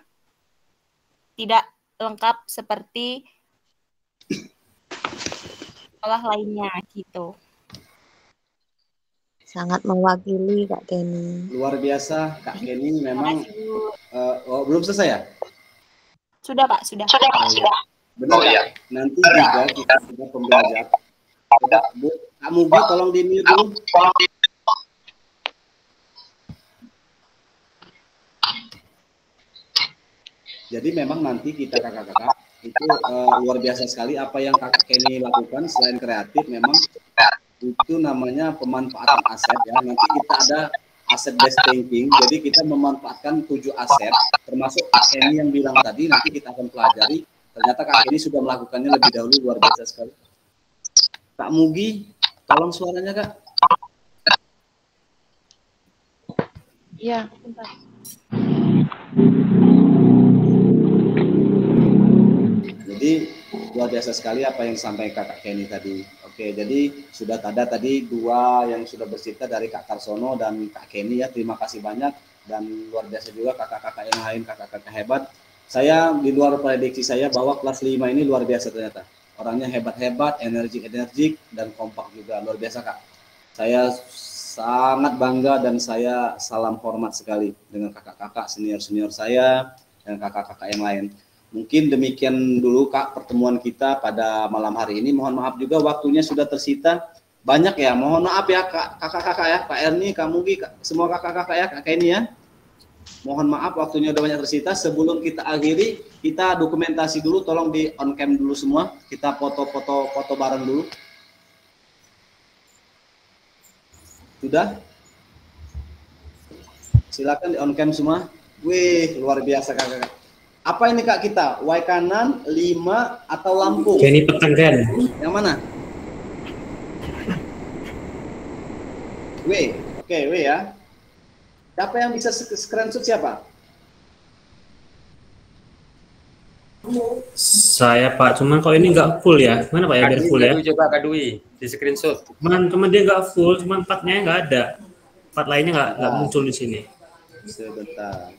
tidak lengkap seperti sekolah lainnya gitu. Sangat mewakili Kak Kenny. Luar biasa Kak Kenny memang. Belum selesai ya? Sudah Pak, sudah. Benar ya. Nanti juga kita sudah pembelajar. Coba Bu, Kak Mugi tolong di mute dulu. Jadi memang nanti kita kakak-kakak itu luar biasa sekali apa yang Kakak Kenny lakukan. Selain kreatif memang itu namanya pemanfaatan aset ya. Nanti kita ada aset based thinking. Jadi kita memanfaatkan 7 aset termasuk Kak Kenny yang bilang tadi, nanti kita akan pelajari. Ternyata Kak Kenny sudah melakukannya lebih dahulu, luar biasa sekali. Kak Mugi, tolong suaranya Kak. Iya, bentar. Jadi luar biasa sekali apa yang disampaikan Kak Kenny tadi. Oke, jadi sudah ada tadi 2 yang sudah bercerita dari Kak Karsono dan Kak Kenny ya. Terima kasih banyak dan luar biasa juga kakak-kakak yang lain, kakak-kakak hebat. Saya di luar prediksi saya bahwa kelas 5 ini luar biasa ternyata. Orangnya hebat-hebat, energik dan kompak juga, luar biasa Kak. Saya sangat bangga dan saya salam hormat sekali dengan kakak-kakak senior-senior saya dan kakak-kakak yang lain. Mungkin demikian dulu Kak pertemuan kita pada malam hari ini. Mohon maaf juga waktunya sudah tersita banyak ya. Mohon maaf ya kakak-kakak ya, Kak Erni, Kak Mugi, semua kakak-kakak ya, Kak Kenny ya. Mohon maaf waktunya udah banyak tersita. Sebelum kita akhiri, kita dokumentasi dulu, tolong di on cam dulu semua. Kita foto bareng dulu. Sudah? Silakan di on cam semua. Wih, luar biasa kakak-kakak. Apa ini Kak kita? Y kanan, 5 atau lampu? Kenny Petanggan. Yang mana? Oke, W ya. Siapa yang bisa screenshot siapa? Saya Pak, cuman kalau ini nggak full ya. Mana Pak ya biar full ya? Coba Kak Dwi di screenshot. Cuman dia nggak full, cuman partnya nggak ada. Part lainnya nggak muncul di sini. Sebentar.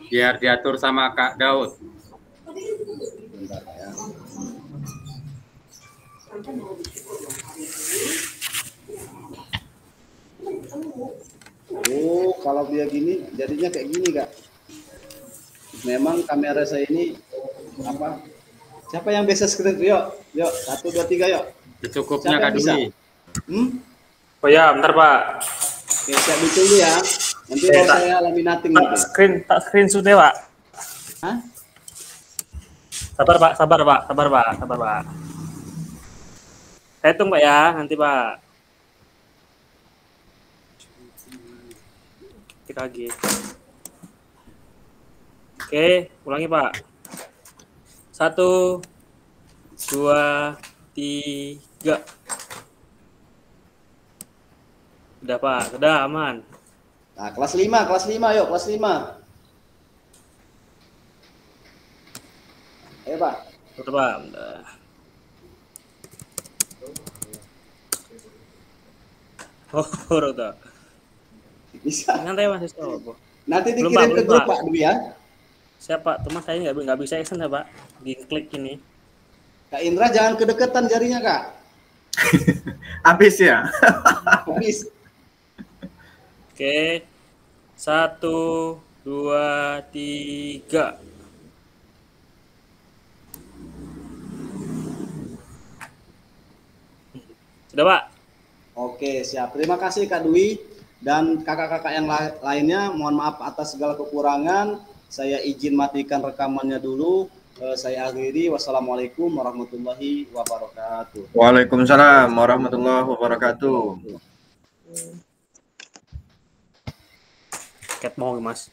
Biar diatur sama Kak Daud. Bentar ya. Oh, kalau dia gini, jadinya kayak gini, Kak. Memang kamera saya ini apa? Siapa yang bisa screen? Yuk, 1, 2, 3, yuk. Cukupnya Kak Dwi. Oh ya, bentar Pak. Oke, siap ditunggu ya. Nanti kalau saya laminating gitu. Screen sudah Pak. Hah? Sabar Pak. Saya hitung Pak ya, nanti Pak. Ketik lagi. Oke, ulangi Pak. 1, 2, 3. Udah Pak, udah aman. Nah, kelas 5, yuk, kelas 5. Ayo Pak. Betul Pak. Udah. Oh, udah. Bisa. Nanti Mas Isto. Nanti dikirim ke grup Pak Dwi ya. Siapa? Teman saya nggak bisa action ya Pak. Di klik ini. Kak Indra jangan kedekatan jarinya Kak. Habis ya. Habis. Oke. 1, 2, 3. Sudah Pak. Oke, siap. Terima kasih Kak Dwi dan kakak-kakak yang lainnya. Mohon maaf atas segala kekurangan. Saya izin matikan rekamannya dulu. Saya akhiri. Wassalamualaikum warahmatullahi wabarakatuh. Waalaikumsalam warahmatullahi wabarakatuh. Cat mau Mas.